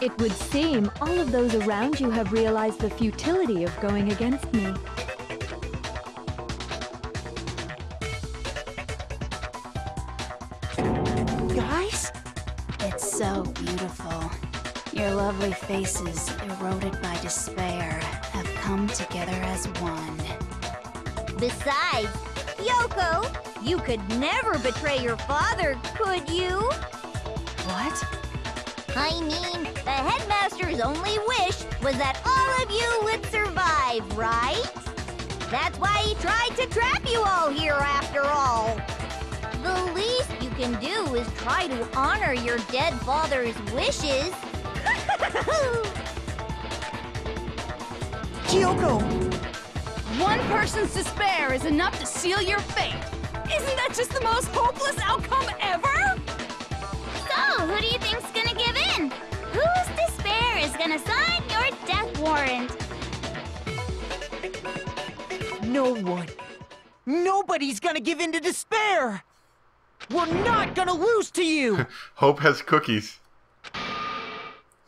It would seem all of those around you have realized the futility of going against me. Guys? It's so beautiful. Your lovely faces, eroded by despair, have come together as one. Besides, Yoko, you could never betray your father, could you? What? I mean, the headmaster's only wish was that all of you would survive, right? That's why he tried to trap you all here after all. The least you can do is try to honor your dead father's wishes. Kyoko! One person's despair is enough to seal your fate. Isn't that just the most hopeless outcome ever? So, who do you think's gonna give in? Whose despair is gonna sign your death warrant? No one. Nobody's gonna give in to despair! We're not gonna lose to you! Hope has cookies.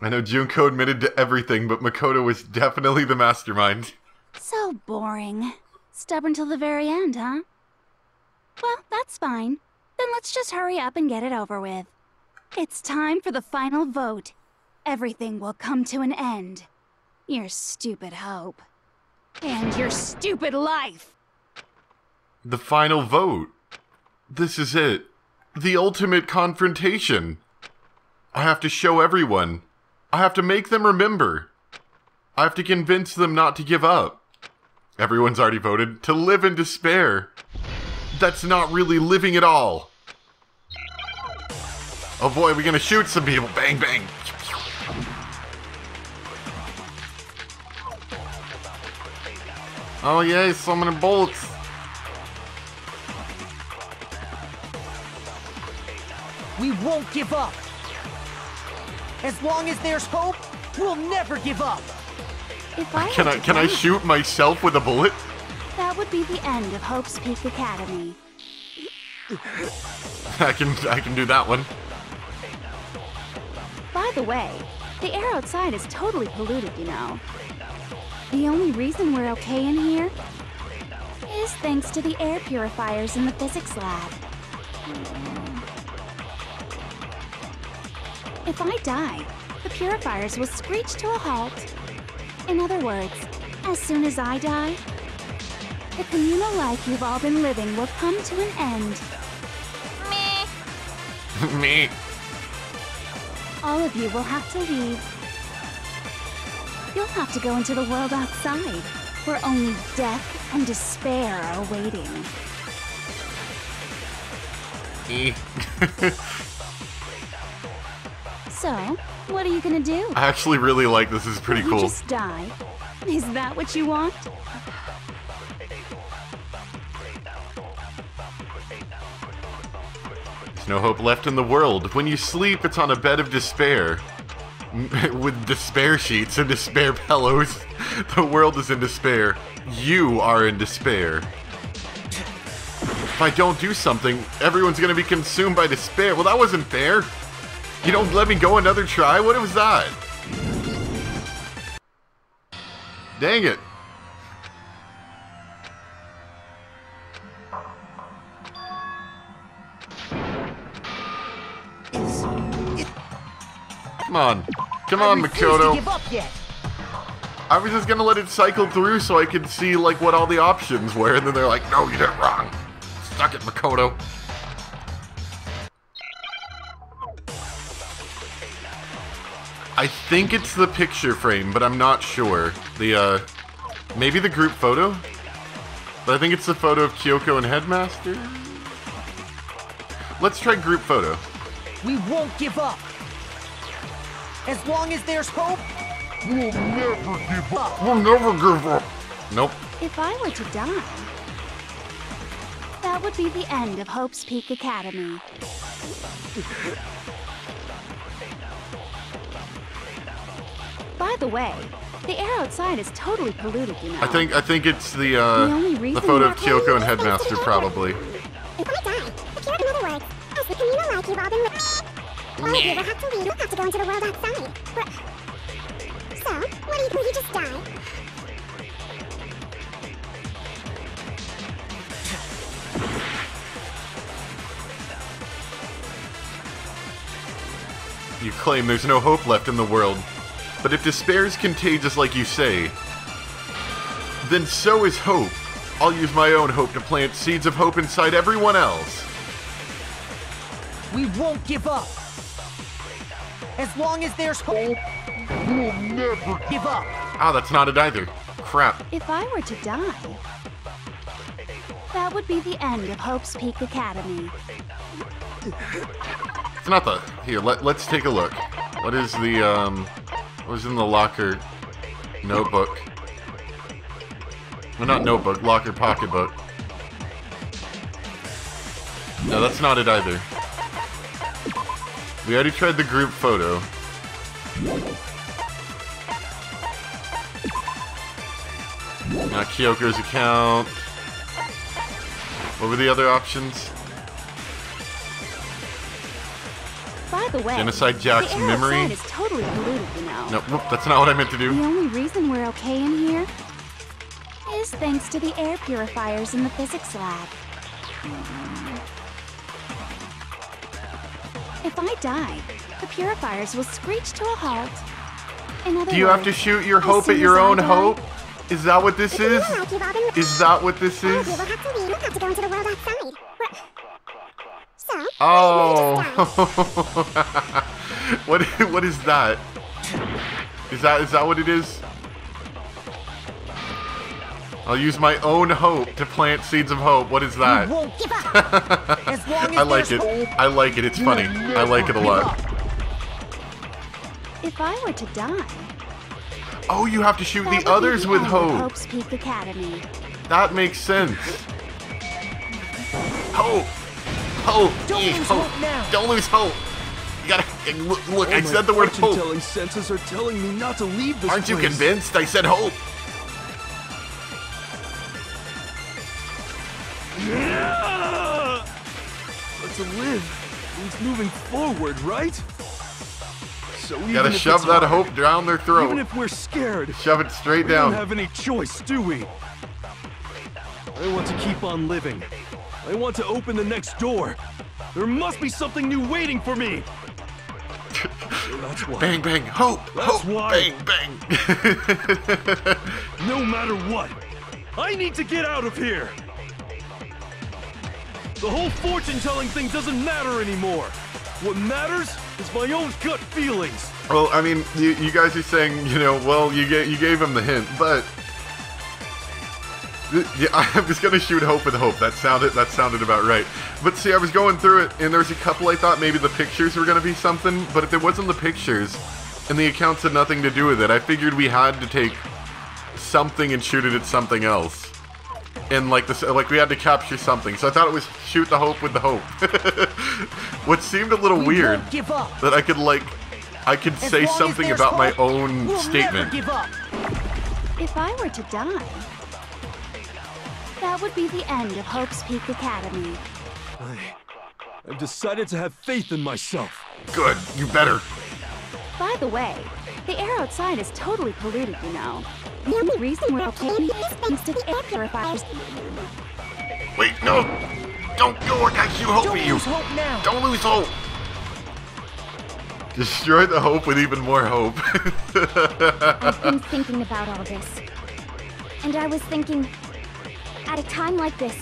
I know Junko admitted to everything, but Makoto was definitely the mastermind. So boring. Stubborn till the very end, huh? Well, that's fine. Then let's just hurry up and get it over with. It's time for the final vote. Everything will come to an end. Your stupid hope. And your stupid life! The final vote. This is it. The ultimate confrontation. I have to show everyone. I have to make them remember. I have to convince them not to give up. Everyone's already voted to live in despair. That's not really living at all. Oh boy, we're gonna shoot some people. Bang, bang. Oh yay, summoning bullets. We won't give up! As long as there's hope, we'll never give up! If I Can I shoot myself with a bullet? That would be the end of Hope's Peak Academy. I can do that one. By the way, the air outside is totally polluted, you know. The only reason we're okay in here is thanks to the air purifiers in the physics lab. If I die, the purifiers will screech to a halt. In other words, as soon as I die, the communal life you've all been living will come to an end. Meh. Me. All of you will have to leave. You'll have to go into the world outside, where only death and despair are waiting. So, what are you gonna do? I actually really like this. This is pretty Will cool. you just die? Is that what you want? There's no hope left in the world. When you sleep, it's on a bed of despair. With despair sheets and despair pillows. The world is in despair. You are in despair. if I don't do something, everyone's gonna be consumed by despair. Well, that wasn't fair. You don't let me go another try? What was that? Dang it. Come on. Come on, Makoto. Give up yet. I was just gonna let it cycle through so I could see like what all the options were, and then they're like, no, you did it wrong. Stuck it, Makoto. I think it's the picture frame, but I'm not sure. The, maybe the group photo? But I think it's the photo of Kyoko and Headmaster? Let's try group photo. We won't give up. As long as there's hope, we'll never give up. We'll never give up. Nope. If I were to die, that would be the end of Hope's Peak Academy. By the way, the air outside is totally polluted, you know. I think it's the photo of Kyoko and Headmaster, probably. If I die, appear in other words, as the communal life you've all been with. All of you will have to leave. You'll have to go into the world outside. So, will you just die? You claim there's no hope left in the world. But if despair is contagious like you say, then so is hope. I'll use my own hope to plant seeds of hope inside everyone else. we won't give up. As long as there's hope, we'll never give up. Ah, that's not it either. Crap. If I were to die, that would be the end of Hope's Peak Academy. It's not the... Here, let's take a look. What is the, what was in the locker notebook? Well, not notebook, locker pocketbook. No, that's not it either. We already tried the group photo. Not Kyoko's account. What were the other options? By the way, Genocide Jack's the air memory? outside is totally polluted, you know. No, whoop, that's not what I meant to do. The only reason we're okay in here is thanks to the air purifiers in the physics lab. If I die, the purifiers will screech to a halt. In other Do you have words, to shoot your as hope soon at your as I own die, hope? Is that what this is? Is that what this All is? of you will have to leave. You'll have to go into the world outside. So, Oh. What is that? Is that what it is? I'll use my own hope to plant seeds of hope. What is that? We won't give up. As long as I like there's it. hope, I like it. It's funny. I like it a lot. If I were to die, Oh, you have to shoot that the would be others with end of hope. Hope's Peak Academy. That makes sense. Hope. Hope. Don't Yeah, lose hope. hope now. Don't lose hope. You gotta look. I said the word hope. Fortune-telling senses are telling me not to leave this Aren't you place. convinced? I said hope. Yeah! But to live means moving forward, right? So even Gotta if shove it's that hard, hope down their throat. Even if we're scared, Shove it straight we don't down. have any choice, do we? I want to keep on living. I want to open the next door. There must be something new waiting for me. So that's why. Bang, bang, hope, That's hope, why. bang, bang. No matter what, I need to get out of here. The whole fortune-telling thing doesn't matter anymore. What matters is my own gut feelings. Well, I mean, you guys are saying, you know, well, you gave him the hint, but yeah, I was gonna shoot hope with hope. That sounded about right. But see, I was going through it, and there was a couple I thought maybe the pictures were gonna be something, but if it wasn't the pictures, and the accounts had nothing to do with it, I figured we had to take something and shoot it at something else. And like we had to capture something, so I thought it was shoot the hope with the hope. What seemed a little we weird won't give up. that I could As say long as something there's about my hope, own we'll statement. Never give up. If I were to die, That would be the end of Hope's Peak Academy. I've decided to have faith in myself. Good, you better. By the way, the air outside is totally polluted, you know. The only reason we're okay is thanks to the air purifiers. Wait, no! Don't go, I got you, hope for you! Don't lose hope now! Don't lose hope! Destroy the hope with even more hope. I've been thinking about all this. And I was thinking, at a time like this,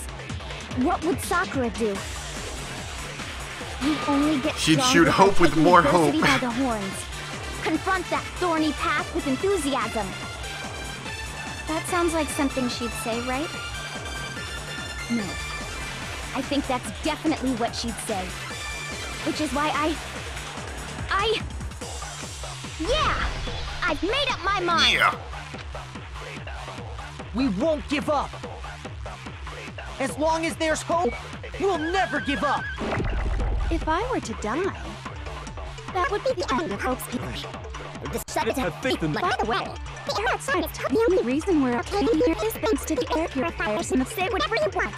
what would Sakura do? You only get She'd stronger shoot by hope with taking more adversity hope. by the horns. Confront that thorny path with enthusiasm. That sounds like something she'd say, right? No. I think that's definitely what she'd say. Which is why yeah! I've made up my mind! Yeah! We won't give up! As long as there's hope, we'll never give up! If I were to die, that would be the end of Hope's Peak. I've decided to have faith in By the way, the air outside is the only reason we're okay here is thanks to the air purifiers and the say whatever you want.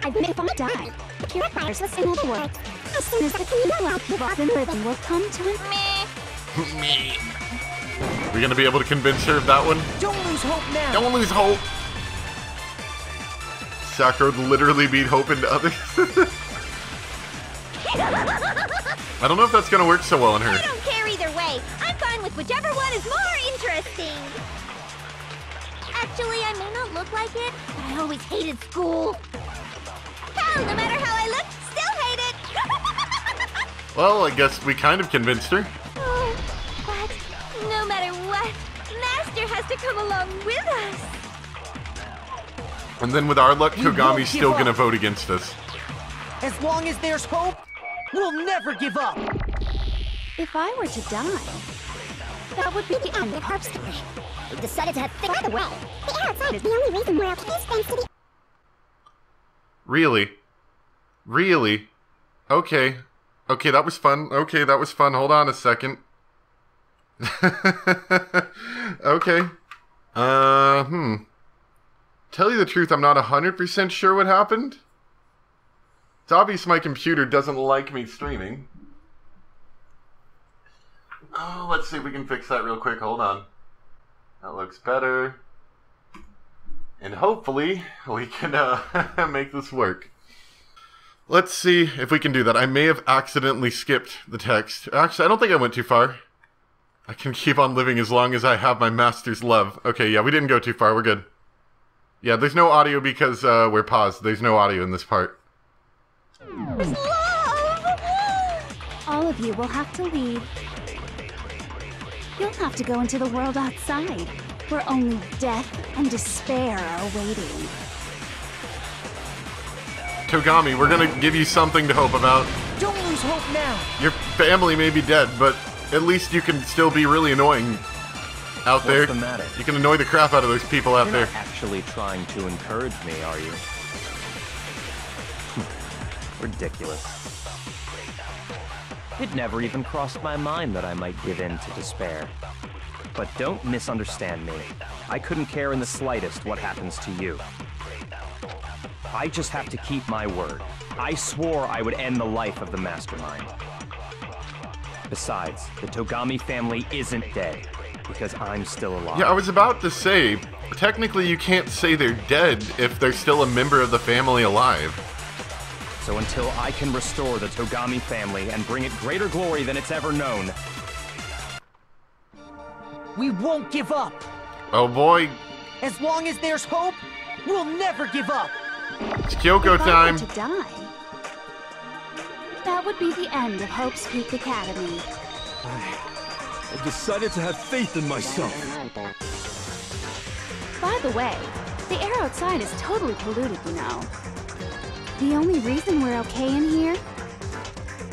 If I die, the purifiers will send the world. As soon as the communal life you've all been living will come to an Me. We gonna be able to convince her of that one? Don't lose hope now! Don't lose hope! Sakura would literally beat hope into others. I don't know if that's gonna work so well on her. I don't care either way. I'm fine with whichever one is more interesting. Actually, I may not look like it, but I always hated school. Hell, no matter how I look, still hate it. Well, I guess we kind of convinced her. Oh, but no matter what, Master has to come along with us. And then with our luck, We won't Togami's give still up. gonna vote against us. As long as there's hope, we'll never give up! If I were to die, that would be the end of Hope's Peak. We've decided to have faith. By the way, the air outside is the only reason we're okay is thanks to the... Really? Really? Okay. Okay, that was fun. Okay, that was fun. Hold on a second. Okay. Tell you the truth, I'm not 100% sure what happened. It's obvious my computer doesn't like me streaming. Oh, let's see if we can fix that real quick. Hold on. That looks better. And hopefully, we can make this work. Let's see if we can do that. I may have accidentally skipped the text. Actually, I don't think I went too far. I can keep on living as long as I have my master's love. Okay, yeah, we didn't go too far. We're good. Yeah, there's no audio because we're paused. There's no audio in this part. All of you will have to leave. You'll have to go into the world outside, where only death and despair are waiting. Togami, we're gonna give you something to hope about. Don't lose hope now! Your family may be dead, but at least you can still be really annoying out there. What's the matter? You can annoy the crap out of those people out You're there. not actually trying to encourage me, are you? Ridiculous. It never even crossed my mind that I might give in to despair. But don't misunderstand me. I couldn't care in the slightest what happens to you. I just have to keep my word. I swore I would end the life of the Mastermind. Besides, the Togami family isn't dead, because I'm still alive. Yeah, I was about to say, technically you can't say they're dead if they're still a member of the family alive. So until I can restore the Togami family and bring it greater glory than it's ever known, We won't give up! Oh boy, As long as there's hope, we'll never give up! it's Kyoko If I were time. to die, that would be the end of Hope's Peak Academy. I've decided to have faith in myself. By the way, the air outside is totally polluted, you know. The only reason we're okay in here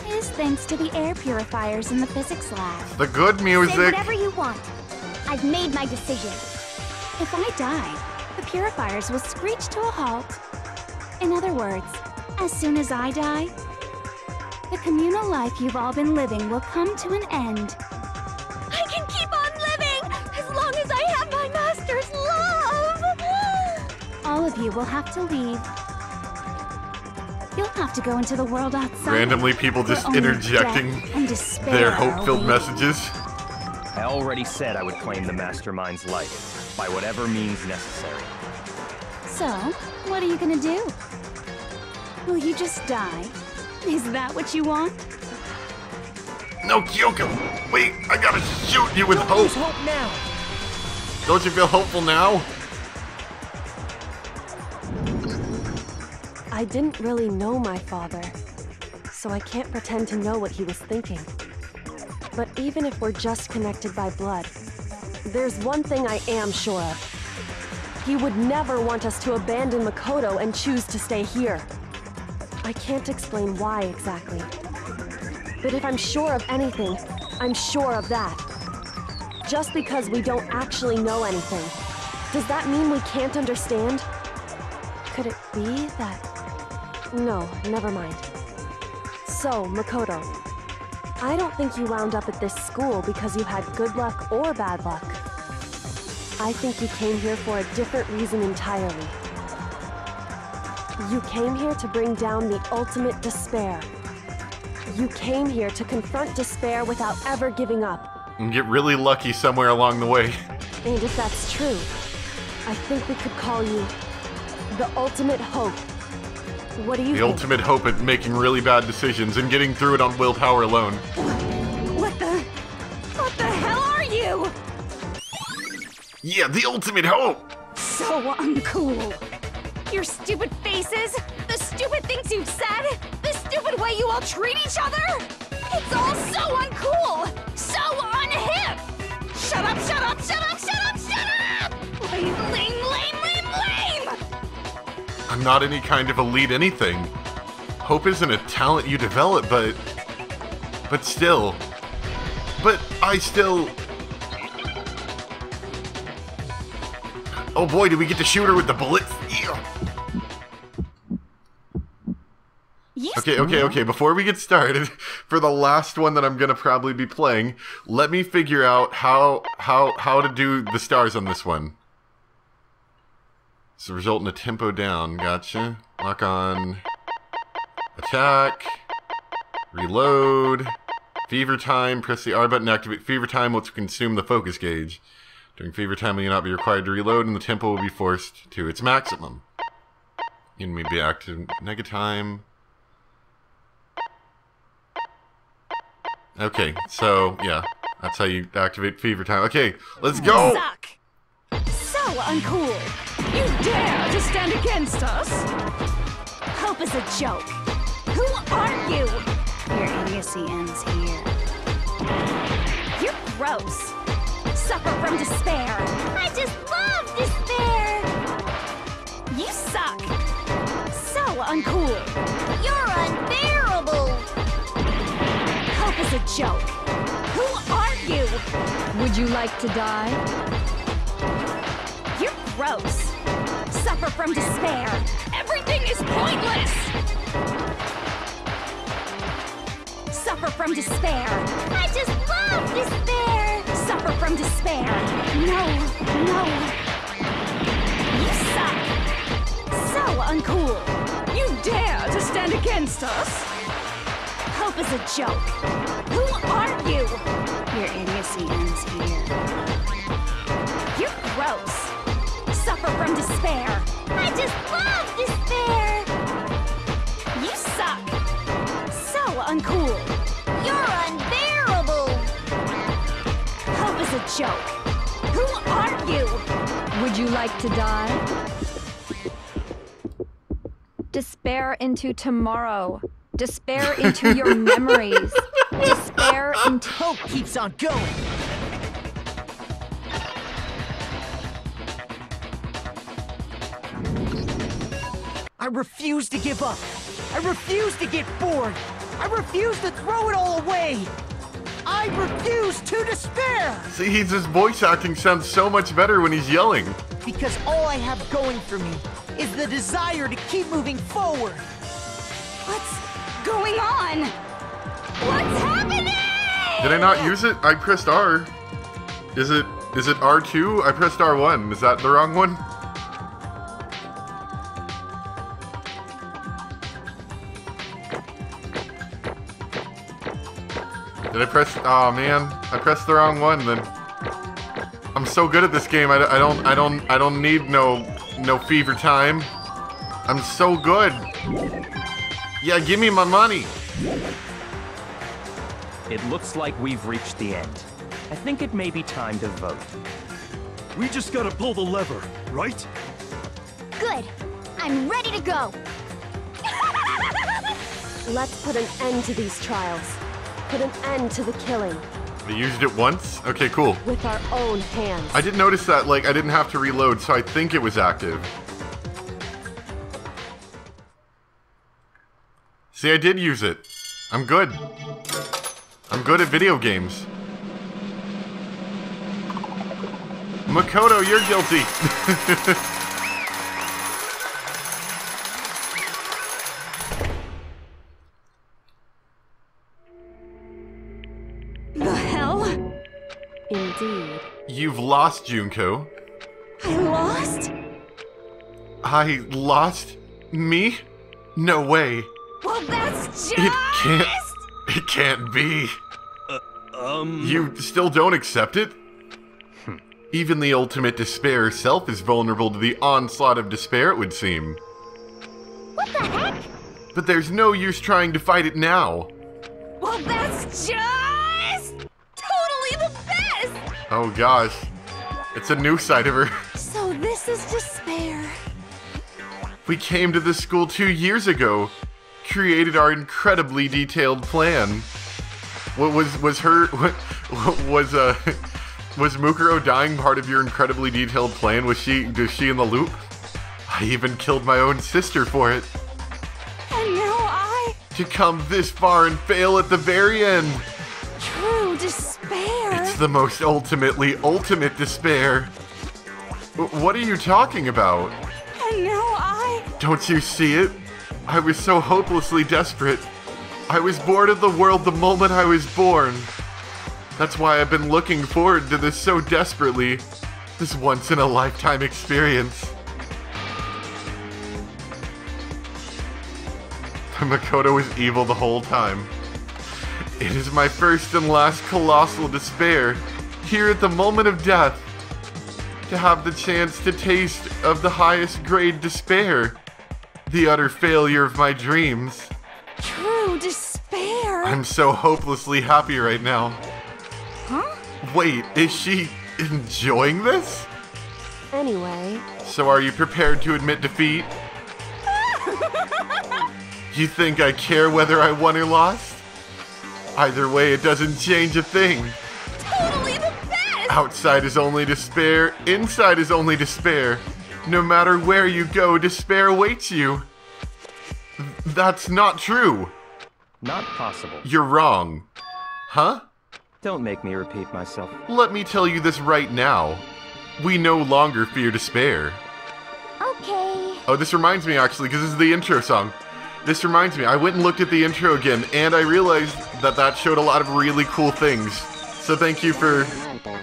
is thanks to the air purifiers in the physics lab. The good Say music. whatever you want. I've made my decision. If I die, the purifiers will screech to a halt. In other words, as soon as I die, the communal life you've all been living will come to an end. I can keep on living as long as I have my master's love! All of of you will have to leave. You'll have to go into the world outside. Randomly, people where just only interjecting death and despair their are hope-filled waiting. messages. I already said I would claim the Mastermind's life, by whatever means necessary. So, what are you gonna do? Will you just die? Is that what you want? No, Kyoko! Wait, I gotta shoot you with Don't hope! lose hope now. Don't you feel hopeful now? I didn't really know my father, so I can't pretend to know what he was thinking. But even if we're just connected by blood, there's one thing I am sure of. He would never want us to abandon Makoto and choose to stay here. I can't explain why exactly. But if I'm sure of anything, I'm sure of that. Just because we don't actually know anything, does that mean we can't understand? Could it be that... No, never mind. So, Makoto, I don't think you wound up at this school because you had good luck or bad luck. I think you came here for a different reason entirely. You came here to bring down the ultimate despair. You came here to confront despair without ever giving up. And get really lucky somewhere along the way. And if that's true, I think we could call you the ultimate hope. What do you The think? ultimate hope at making really bad decisions and getting through it on willpower alone. What the hell are you? Yeah, the ultimate hope! So uncool. Your stupid faces, the stupid things you've said, the stupid way you all treat each other. It's all so uncool, so unhip. Shut up, shut up, shut up, shut up, shut up! Lame, lame, lame, lame, lame! I'm not any kind of elite anything. Hope isn't a talent you develop, but still. But I still... Oh boy, did we get to shoot her with the bullet? Yeah. Okay, before we get started, for the last one that I'm gonna probably be playing, let me figure out how to do the stars on this one. So result in a tempo down, gotcha. Lock on, attack, reload, fever time, press the R button to activate fever time, will consume the focus gauge. During fever time, you will not be required to reload, and the tempo will be forced to its maximum. Enemy be active, negative time. Okay, so, yeah, that's how you activate fever time. Okay, let's go! Suck. So uncool. You dare to stand against us? Hope is a joke. Who are you? Your idiocy ends here. You're gross. Suffer from despair. I just love despair! You suck. So uncool. You're unbearable! Hope is a joke. Who are you? Would you like to die? You're gross. Suffer from despair. Everything is pointless. Suffer from despair. I just love despair! Suffer from despair. No. You suck. So uncool. You dare to stand against us? Hope is a joke. Who are you? Your idiocy ends here. You're gross. Suffer from despair. I just love despair! You suck. So uncool. You're unbearable! Hope is a joke. Who are you? Would you like to die? Despair into tomorrow. Despair into your memories. Despair into... Hope keeps on going. I refuse to give up. I refuse to get bored. I refuse to throw it all away. I refuse to despair. See, his voice acting sounds so much better when he's yelling. Because all I have going for me is the desire to keep moving forward. What's going on? What's happening? Did I not use it? I pressed R. Is it R2? I pressed R1. Is that the wrong one? Did I press? Oh man, I pressed the wrong one. Then I'm so good at this game. I don't need no fever time. I'm so good. Yeah, give me my money. It looks like we've reached the end. I think it may be time to vote. We just gotta pull the lever, right? Good. I'm ready to go. Let's put an end to these trials. Put an end to the killing. I used it once? Okay, cool. With our own hands. I didn't notice that, like, I didn't have to reload, so I think it was active. See, I did use it. I'm good. I'm good at video games. Makoto, you're guilty. The hell? Indeed. You've lost, Junko. I lost? I lost? Me? No way. Well, that's just... It can't be. You still don't accept it? Even the ultimate despair herself is vulnerable to the onslaught of despair, it would seem. What the heck? But there's no use trying to fight it now. Well, that's just... totally the best! Oh gosh. It's a new side of her. So this is despair. We came to this school 2 years ago, created our incredibly detailed plan. What was Mukuro dying part of your incredibly detailed plan? Was she in the loop? I even killed my own sister for it. And now to come this far and fail at the very end. True despair. It's the most ultimate despair. What are you talking about? And now Don't you see it? I was so hopelessly desperate. I was bored of the world the moment I was born. That's why I've been looking forward to this so desperately. This once-in-a-lifetime experience. Makoto was evil the whole time. It is my first and last colossal despair, here at the moment of death. To have the chance to taste of the highest grade despair. The utter failure of my dreams. True despair. I'm so hopelessly happy right now. Huh? Wait, is she enjoying this? Anyway. So are you prepared to admit defeat? You think I care whether I won or lost? Either way, it doesn't change a thing. Totally the best! Outside is only despair, inside is only despair. No matter where you go, despair awaits you. That's not true. Not possible. You're wrong. Huh? Don't make me repeat myself. Let me tell you this right now. We no longer fear despair. Okay. Oh, this reminds me actually, because this is the intro song. This reminds me, I went and looked at the intro again, and I realized that showed a lot of really cool things. So thank you for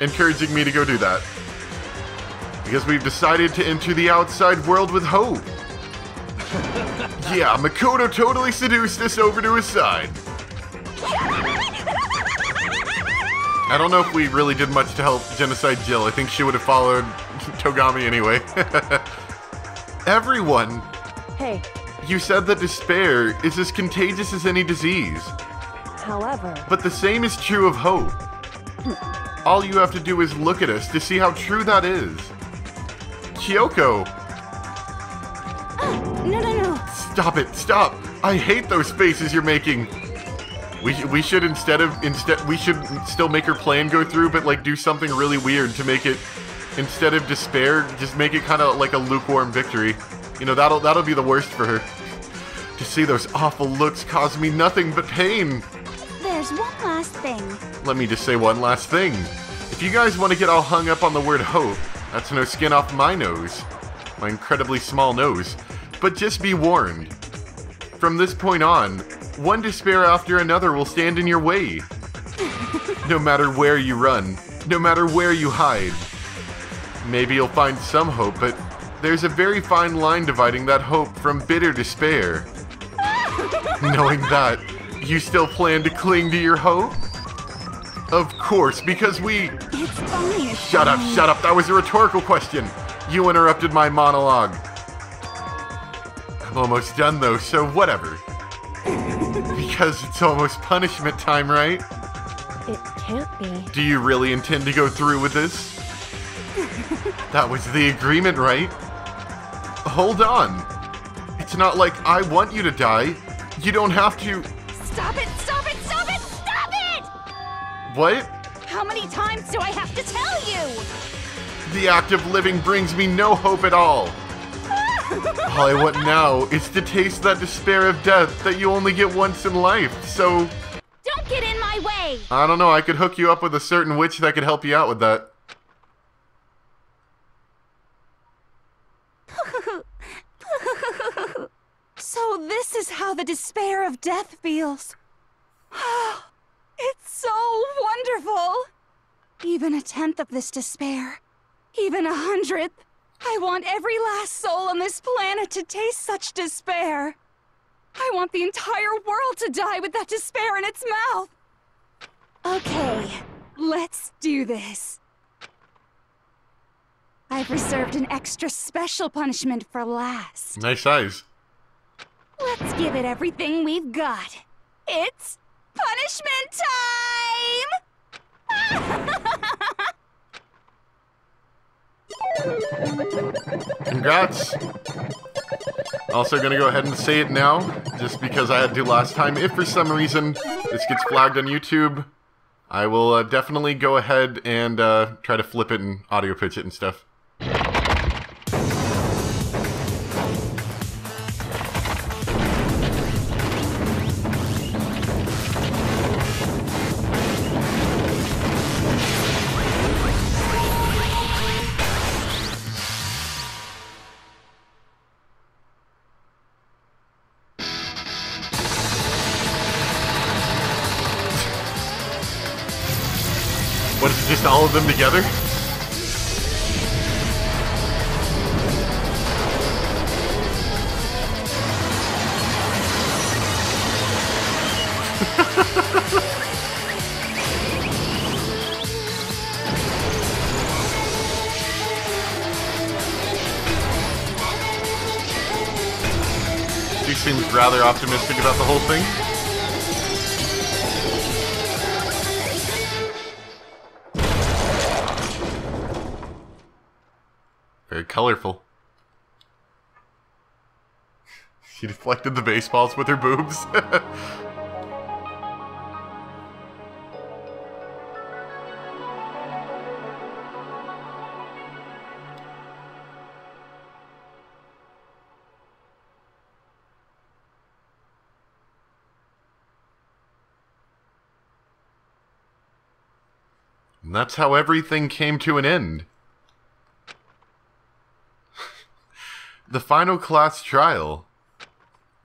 encouraging me to go do that. Because we've decided to enter the outside world with hope. Yeah, Makoto totally seduced us over to his side. I don't know if we really did much to help Genocide Jill. I think she would have followed Togami anyway. Everyone! Hey. You said that despair is as contagious as any disease. However... But the same is true of hope. All you have to do is look at us to see how true that is. Kyoko! No. Stop it, stop! I hate those faces you're making! We should we should still make her plan go through, but like do something really weird to make it, instead of despair, just make it kind of like a lukewarm victory. You know, that'll be the worst for her. To see those awful looks cause me nothing but pain. There's one last thing. Let me just say one last thing. If you guys want to get all hung up on the word hope, that's no skin off my nose. My incredibly small nose. But just be warned. From this point on, one despair after another will stand in your way. No matter where you run, no matter where you hide. Maybe you'll find some hope, but there's a very fine line dividing that hope from bitter despair. Knowing that, you still plan to cling to your hope? Of course, because we... It's fine. It's Shut up, fine. shut up. That was a rhetorical question. You interrupted my monologue. I'm almost done, though, so whatever. Because it's almost punishment time, right? It can't be. Do you really intend to go through with this? That was the agreement, right? Hold on. It's not like I want you to die. You don't have to... Stop it! Stop it! Stop it! Stop it! What? How many times do I have to tell you? The act of living brings me no hope at all. All I want now is to taste that despair of death that you only get once in life, so... Don't get in my way! I don't know, I could hook you up with a certain witch that could help you out with that. So this is how the despair of death feels. It's so wonderful. Even a tenth of this despair, even 100th. I want every last soul on this planet to taste such despair. I want the entire world to die with that despair in its mouth. Okay, let's do this. I've reserved an extra special punishment for last. Nice eyes. Let's give it everything we've got. It's punishment time! Congrats. Also gonna go ahead and say it now, just because I had to last time. If for some reason this gets flagged on YouTube, I will definitely go ahead and try to flip it and audio pitch it and stuff. What, is it just all of them together? She seems rather optimistic about the whole thing. Very colorful. She deflected the baseballs with her boobs. And that's how everything came to an end. The final class trial.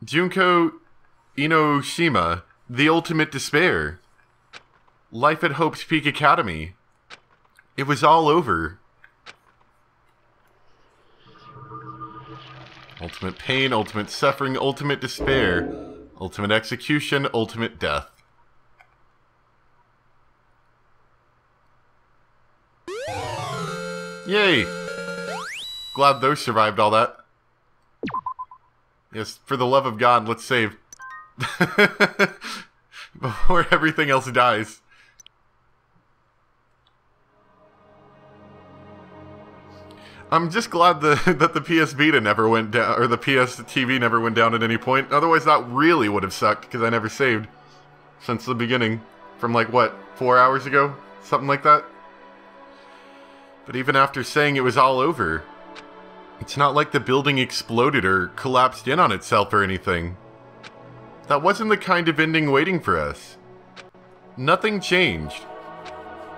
Junko Inoshima, the ultimate despair. Life at Hope's Peak Academy. It was all over. Ultimate pain, ultimate suffering, ultimate despair, ultimate execution, ultimate death. Yay! Glad those survived all that. Yes, for the love of God, let's save. Before everything else dies. I'm just glad that the PS Vita never went down, or the PS TV never went down at any point. Otherwise, that really would have sucked, because I never saved. Since the beginning. From like, what, 4 hours ago? Something like that? But even after saying it was all over, it's not like the building exploded or collapsed in on itself or anything. That wasn't the kind of ending waiting for us. Nothing changed.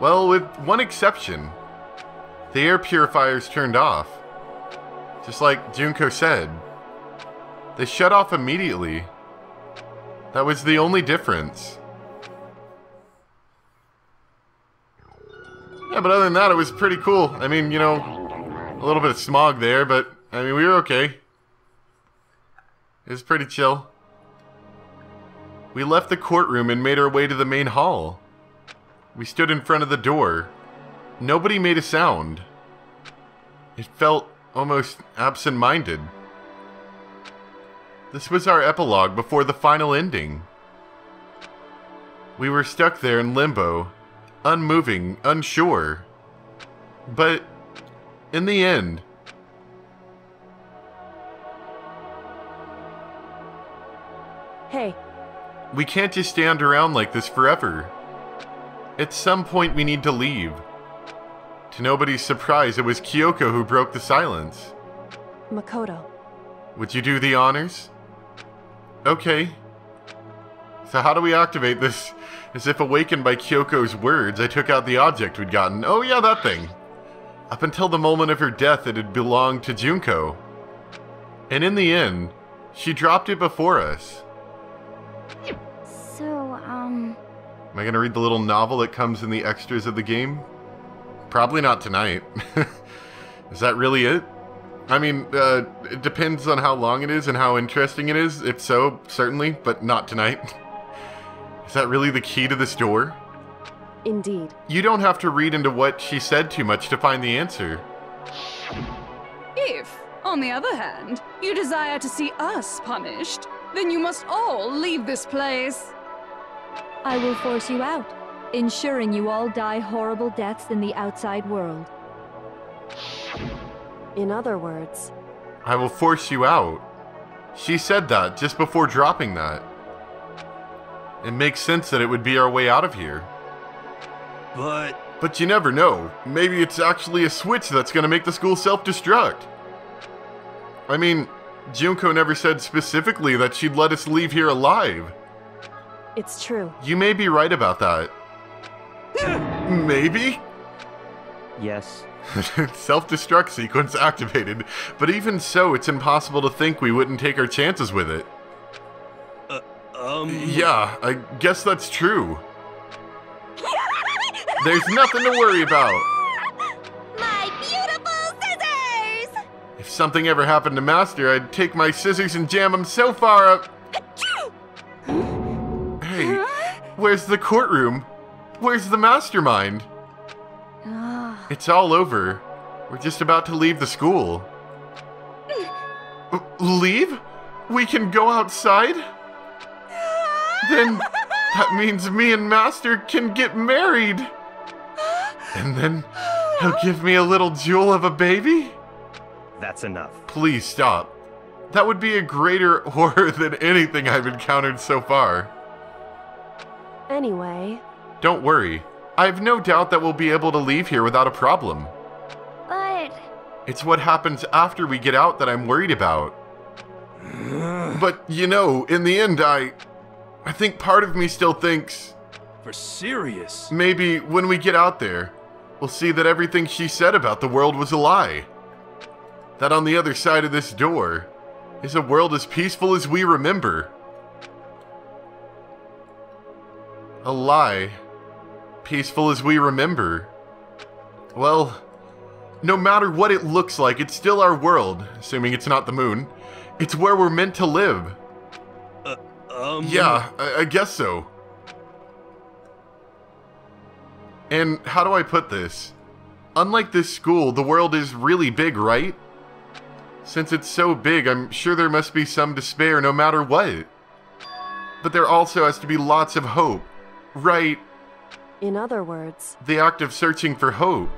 Well, with one exception. The air purifiers turned off. Just like Junko said. They shut off immediately. That was the only difference. Yeah, but other than that, it was pretty cool. I mean, you know, a little bit of smog there, but, I mean, we were okay. It was pretty chill. We left the courtroom and made our way to the main hall. We stood in front of the door. Nobody made a sound. It felt almost absent-minded. This was our epilogue before the final ending. We were stuck there in limbo, unmoving, unsure. But in the end... Hey. We can't just stand around like this forever. At some point we need to leave. To nobody's surprise, it was Kyoko who broke the silence. Makoto. Would you do the honors? Okay. So how do we activate this? As if awakened by Kyoko's words, I took out the object we'd gotten. Oh yeah, that thing. Up until the moment of her death, it had belonged to Junko. And in the end, she dropped it before us. So, Am I gonna read the little novel that comes in the extras of the game? Probably not tonight. Is that really it? I mean, it depends on how long it is and how interesting it is. If so, certainly, but not tonight. Is that really the key to this door? Indeed. You don't have to read into what she said too much to find the answer. If, on the other hand, you desire to see us punished, then you must all leave this place. I will force you out, ensuring you all die horrible deaths in the outside world. In other words... I will force you out. She said that just before dropping that. It makes sense that it would be our way out of here. But you never know. Maybe it's actually a switch that's gonna make the school self-destruct. I mean, Junko never said specifically that she'd let us leave here alive. It's true. You may be right about that. Maybe? Yes. Self-destruct sequence activated, but even so, it's impossible to think we wouldn't take our chances with it. Yeah, I guess that's true. There's nothing to worry about. My beautiful scissors! If something ever happened to Master, I'd take my scissors and jam him so far up... Hey, where's the courtroom? Where's the mastermind? It's all over. We're just about to leave the school. Leave? We can go outside? Then that means me and Master can get married. And then he'll give me a little jewel of a baby? That's enough. Please stop. That would be a greater horror than anything I've encountered so far. Anyway... Don't worry. I have no doubt that we'll be able to leave here without a problem. but... It's what happens after we get out that I'm worried about. But, you know, in the end, I think part of me still thinks... For serious? Maybe when we get out there, we'll see that everything she said about the world was a lie. That on the other side of this door is a world as peaceful as we remember. A lie, peaceful as we remember. Well, no matter what it looks like, it's still our world, assuming it's not the moon. It's where we're meant to live. Yeah, I guess so. And how do I put this? Unlike this school, the world is really big, right? Since it's so big, I'm sure there must be some despair no matter what. But there also has to be lots of hope, right? In other words... The act of searching for hope,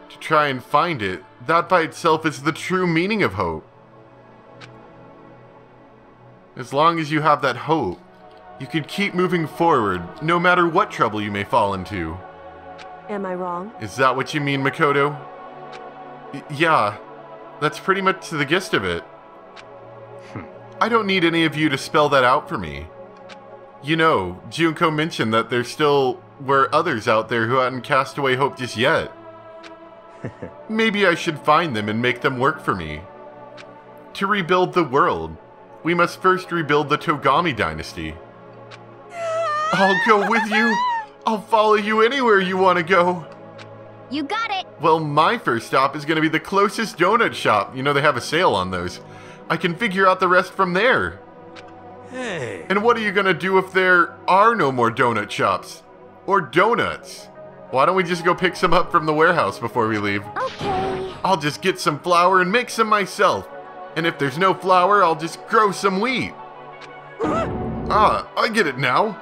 to try and find it, that by itself is the true meaning of hope. As long as you have that hope, you can keep moving forward, no matter what trouble you may fall into. Am I wrong? Is that what you mean, Makoto? Yeah, that's pretty much the gist of it. I don't need any of you to spell that out for me. You know, Junko mentioned that there still were others out there who hadn't cast away hope just yet. Maybe I should find them and make them work for me. To rebuild the world, we must first rebuild the Togami dynasty. I'll go with you. I'll follow you anywhere you want to go. You got it! Well, my first stop is going to be the closest donut shop. You know, they have a sale on those. I can figure out the rest from there. Hey. And what are you going to do if there are no more donut shops? Or donuts? Why don't we just go pick some up from the warehouse before we leave? Okay. I'll just get some flour and make some myself. And if there's no flour, I'll just grow some wheat. Ah, I get it now.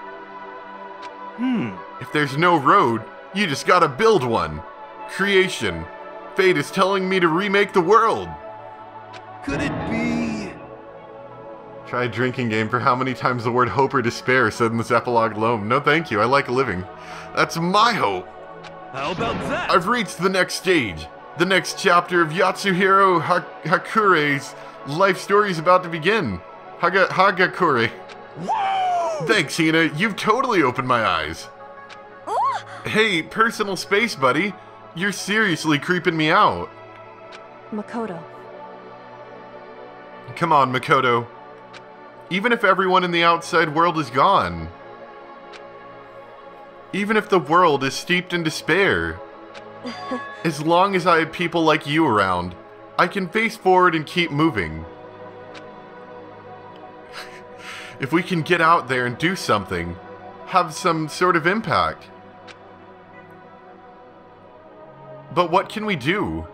If there's no road, you just gotta build one. Creation. Fate is telling me to remake the world. Could it be? Try a drinking game for how many times the word hope or despair is said in this epilogue alone. No thank you, I like living. That's my hope. How about that? I've reached the next stage. The next chapter of Yatsuhiro Hakure's life story is about to begin. Hagakure. Whoa! Thanks, Hina. You've totally opened my eyes. Ooh. Hey, personal space buddy. You're seriously creeping me out. Makoto. Come on, Makoto. Even if everyone in the outside world is gone. Even if the world is steeped in despair. As long as I have people like you around, I can face forward and keep moving. If we can get out there and do something, have some sort of impact. But what can we do?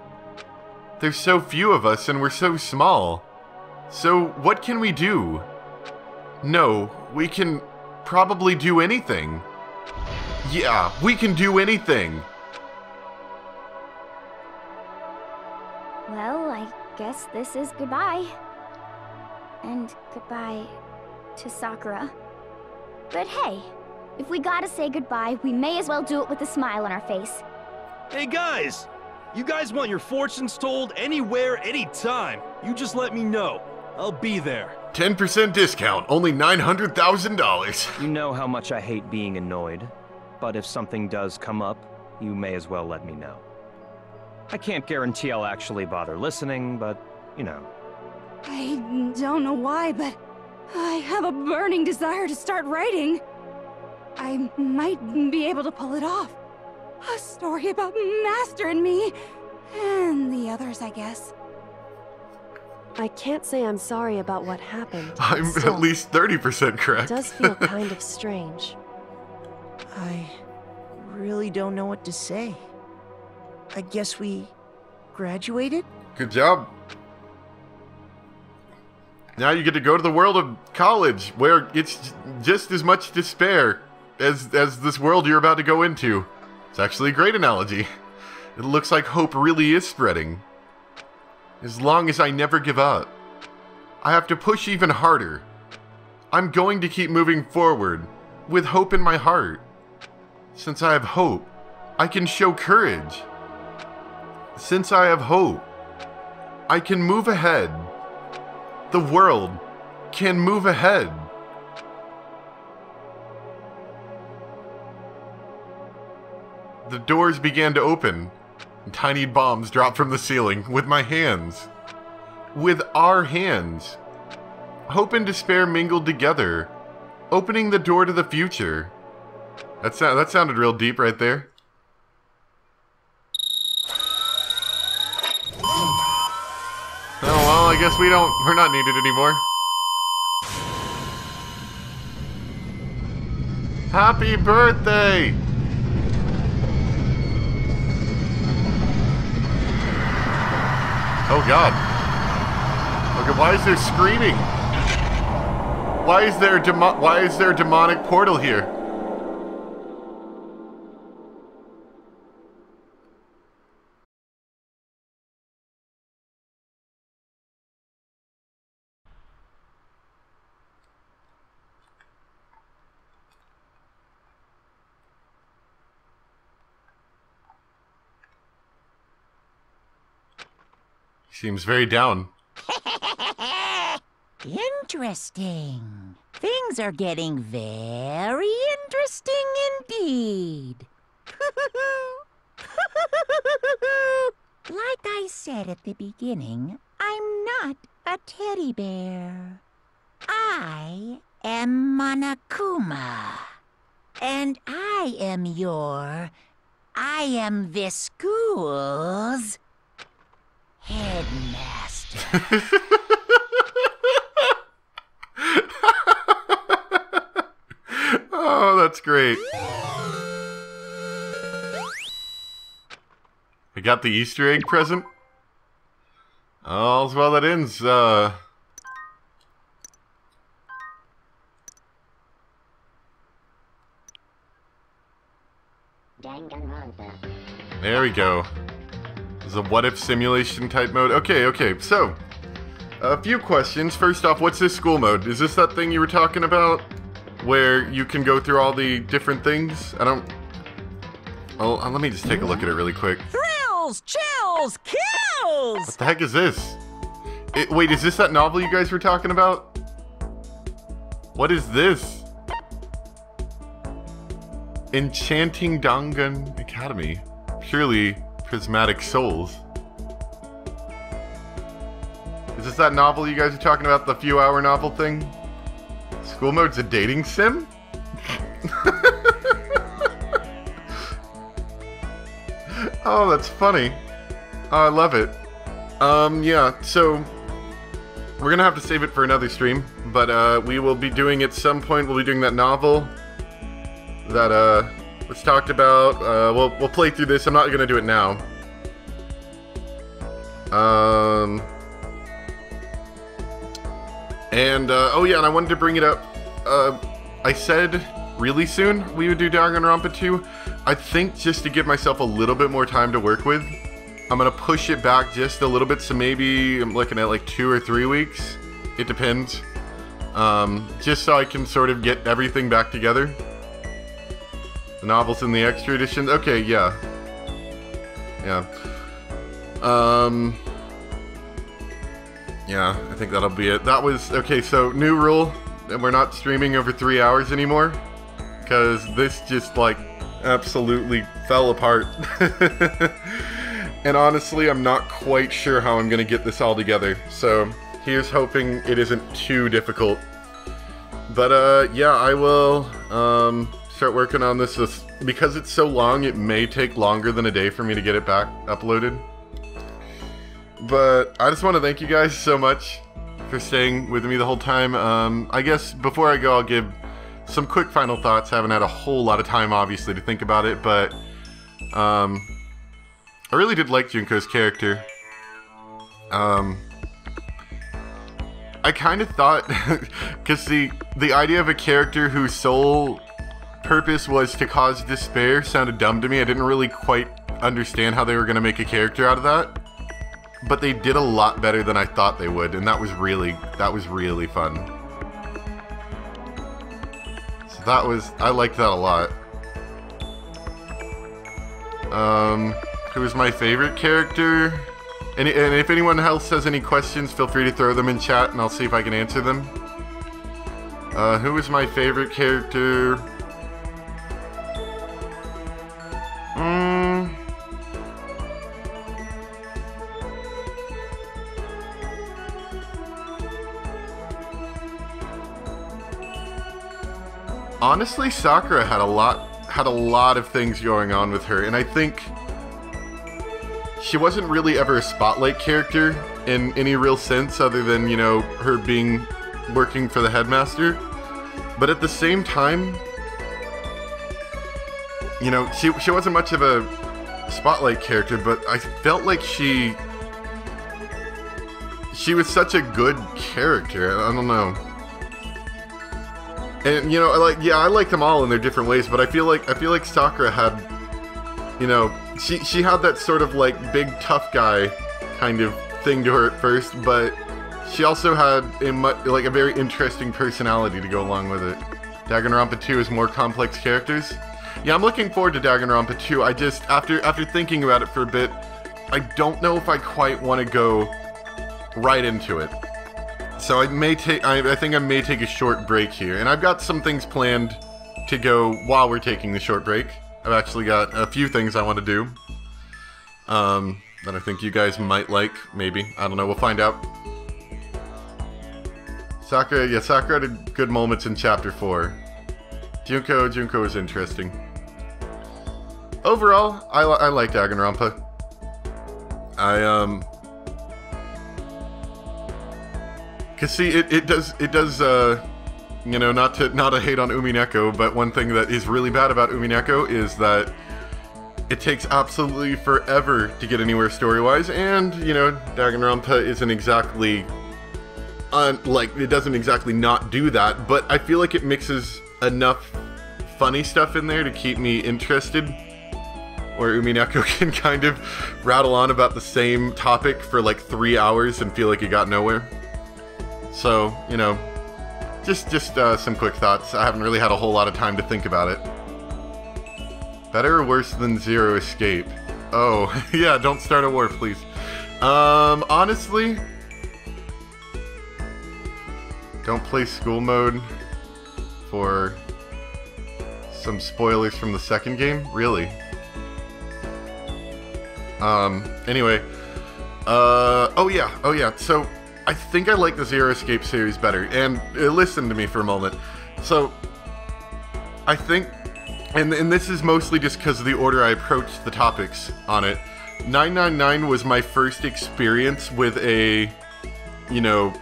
There's so few of us and we're so small. So what can we do? No, we can probably do anything. Yeah, we can do anything. Well, I guess this is goodbye. And goodbye to Sakura. But hey, if we gotta say goodbye, we may as well do it with a smile on our face. Hey guys! You guys want your fortunes told anywhere, anytime. You just let me know. I'll be there. 10% discount, only $900,000. You know how much I hate being annoyed, but if something does come up, you may as well let me know. I can't guarantee I'll actually bother listening, but, you know. I don't know why, but I have a burning desire to start writing. I might be able to pull it off. A story about Master and me, and the others, I guess. I can't say I'm sorry about what happened. I'm Still, at least 30% correct. It does feel kind of strange. I really don't know what to say. I guess we graduated? Good job. Now you get to go to the world of college, where it's just as much despair as this world you're about to go into. It's actually a great analogy. It looks like hope really is spreading. As long as I never give up. I have to push even harder. I'm going to keep moving forward, with hope in my heart. Since I have hope, I can show courage. Since I have hope, I can move ahead. The world can move ahead. The doors began to open, and tiny bombs dropped from the ceiling with my hands. With our hands. Hope and despair mingled together, opening the door to the future. That sounded real deep right there. Oh well, I guess we're not needed anymore. Happy birthday! Oh god. Okay, why is there screaming? Why is there a demonic portal here? Seems very down. Interesting. Things are getting very interesting indeed. Like I said at the beginning, I'm not a teddy bear. I am Monokuma. And I am this school's headmaster. Oh, that's great. I got the Easter egg present. All's well that ends. There we go. This is a what-if simulation type mode. Okay, so a few questions. First off, what's this school mode? Is this that thing you were talking about? Where you can go through all the different things? I don't... Oh, let me just take a look at it really quick. Thrills, chills, kills! What the heck is this? Wait, is this that novel you guys were talking about? What is this? Enchanting Dangan Academy. Surely Prismatic Souls. Is this that novel you guys are talking about? The few hour novel thing? School mode's a dating sim? Oh, that's funny. Oh, I love it. Yeah, so we're gonna have to save it for another stream, but we will be doing at some point, we'll be doing that novel that was talked about. We'll play through this. I'm not gonna do it now. Oh yeah, and I wanted to bring it up. I said really soon we would do Danganronpa 2. I think just to give myself a little bit more time to work with, I'm gonna push it back just a little bit, so maybe I'm looking at like 2 or 3 weeks. It depends. Just so I can sort of get everything back together. The novels in the extra edition. Okay, yeah. Yeah. Yeah, I think that'll be it. That was... Okay, so new rule. We're not streaming over 3 hours anymore. Because this just, like, absolutely fell apart. And honestly, I'm not quite sure how I'm going to get this all together. So, here's hoping it isn't too difficult. But, yeah, I will start working on this. Because it's so long, it may take longer than a day for me to get it back uploaded. But I just want to thank you guys so much for staying with me the whole time. I guess before I go, I'll give some quick final thoughts. I haven't had a whole lot of time, obviously, to think about it, but I really did like Junko's character. I kind of thought, because the idea of a character whose sole purpose was to cause despair sounded dumb to me. I didn't really quite understand how they were going to make a character out of that. But they did a lot better than I thought they would, and that was really fun. So I liked that a lot. Who was my favorite character? And if anyone else has any questions, feel free to throw them in chat, and I'll see if I can answer them. Who was my favorite character? Honestly, Sakura had a lot of things going on with her, and I think she wasn't really ever a spotlight character in any real sense, other than, you know, her working for the headmaster. But at the same time, you know, she wasn't much of a spotlight character, but I felt like she was such a good character. I don't know. And, you know, I like them all in their different ways, but I feel like Sakura had, you know, she had that sort of, like, big tough guy kind of thing to her at first, but she also had a very interesting personality to go along with it. Danganronpa 2 is more complex characters. Yeah, I'm looking forward to Danganronpa 2. I just, after thinking about it for a bit, I don't know if I quite want to go right into it. So I think I may take a short break here, and I've got some things planned to go while we're taking the short break. I've actually got a few things I want to do that I think you guys might like, maybe. I don't know, we'll find out. Sakura had good moments in Chapter 4. Junko was interesting. Overall, I like Danganronpa. Cause see, it does, you know, not to hate on Umineko, but one thing that is really bad about Umineko is that it takes absolutely forever to get anywhere story-wise, and, you know, Danganronpa isn't exactly, it doesn't exactly not do that, but I feel like it mixes enough funny stuff in there to keep me interested, where Umineko can kind of rattle on about the same topic for like 3 hours and feel like it got nowhere. So, you know, just some quick thoughts. I haven't really had a whole lot of time to think about it. Better or worse than Zero Escape? Oh, yeah, don't start a war, please. Honestly, don't play school mode for some spoilers from the second game? Really? Anyway. Oh yeah, so I think I like the Zero Escape series better, and listen to me for a moment. So, I think, and this is mostly just because of the order I approached the topics on it, 999 was my first experience with a, you know,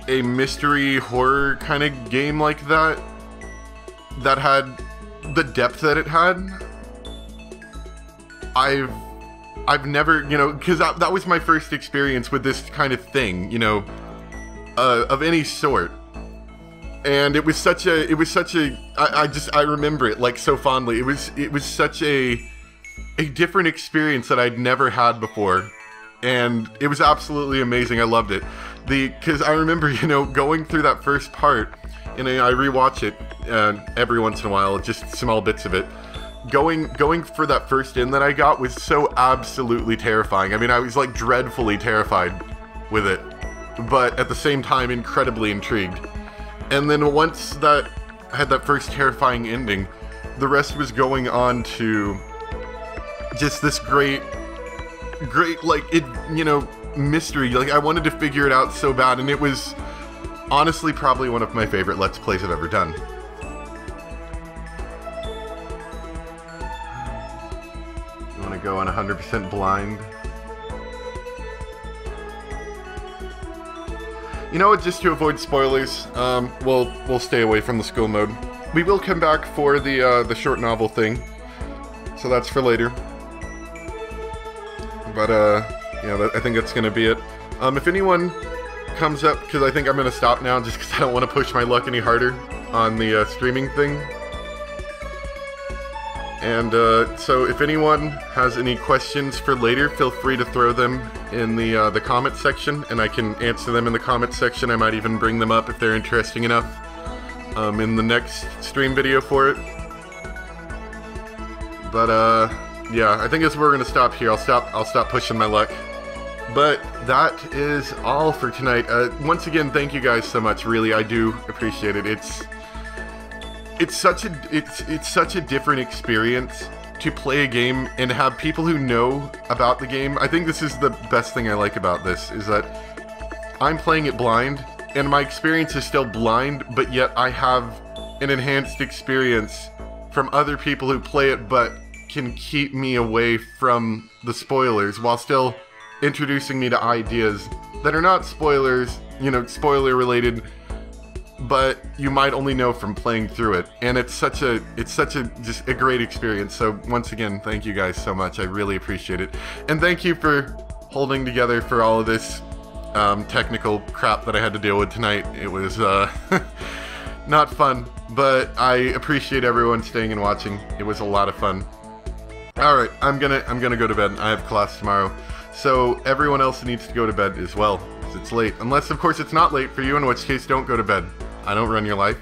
a mystery horror kind of game like that had the depth that it had. I've never, you know, because that was my first experience with this kind of thing, you know, of any sort. And it was such a, I remember it like so fondly. It was such a different experience that I'd never had before. And it was absolutely amazing. I loved it. Because I remember, you know, going through that first part, and I rewatch it every once in a while, just small bits of it. Going for that first in that I got was so absolutely terrifying. I mean, I was like dreadfully terrified with it, but at the same time incredibly intrigued. And then once that I had that first terrifying ending, the rest was going on to just this great like, it, you know, mystery. Like, I wanted to figure it out so bad, and it was honestly probably one of my favorite Let's Plays I've ever done. Go on 100% blind. You know what, just to avoid spoilers, we'll stay away from the school mode. We will come back for the short novel thing, so that's for later. But yeah, I think that's gonna be it. If anyone comes up, because I think I'm gonna stop now just because I don't want to push my luck any harder on the streaming thing. And so if anyone has any questions for later, feel free to throw them in the comment section, and I can answer them in the comment section. I might even bring them up if they're interesting enough in the next stream video for it. But yeah, I think that's where we're gonna stop here. I'll stop pushing my luck. But that is all for tonight. Once again, thank you guys so much. Really, I do appreciate it. It's such a different experience to play a game and have people who know about the game. I think this is the best thing I like about this, is that I'm playing it blind, and my experience is still blind, but yet I have an enhanced experience from other people who play it but can keep me away from the spoilers while still introducing me to ideas that are not spoilers, you know, spoiler related, but you might only know from playing through it. And it's such a just a great experience. So once again, thank you guys so much. I really appreciate it. And thank you for holding together for all of this technical crap that I had to deal with tonight. It was not fun, but I appreciate everyone staying and watching. It was a lot of fun. All right, I'm gonna go to bed. I have class tomorrow. So everyone else needs to go to bed as well, because it's late. Unless, of course, it's not late for you, in which case don't go to bed. I don't run your life.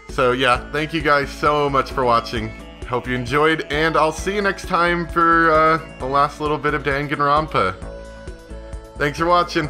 So yeah, thank you guys so much for watching. Hope you enjoyed, and I'll see you next time for the last little bit of Danganronpa. Thanks for watching.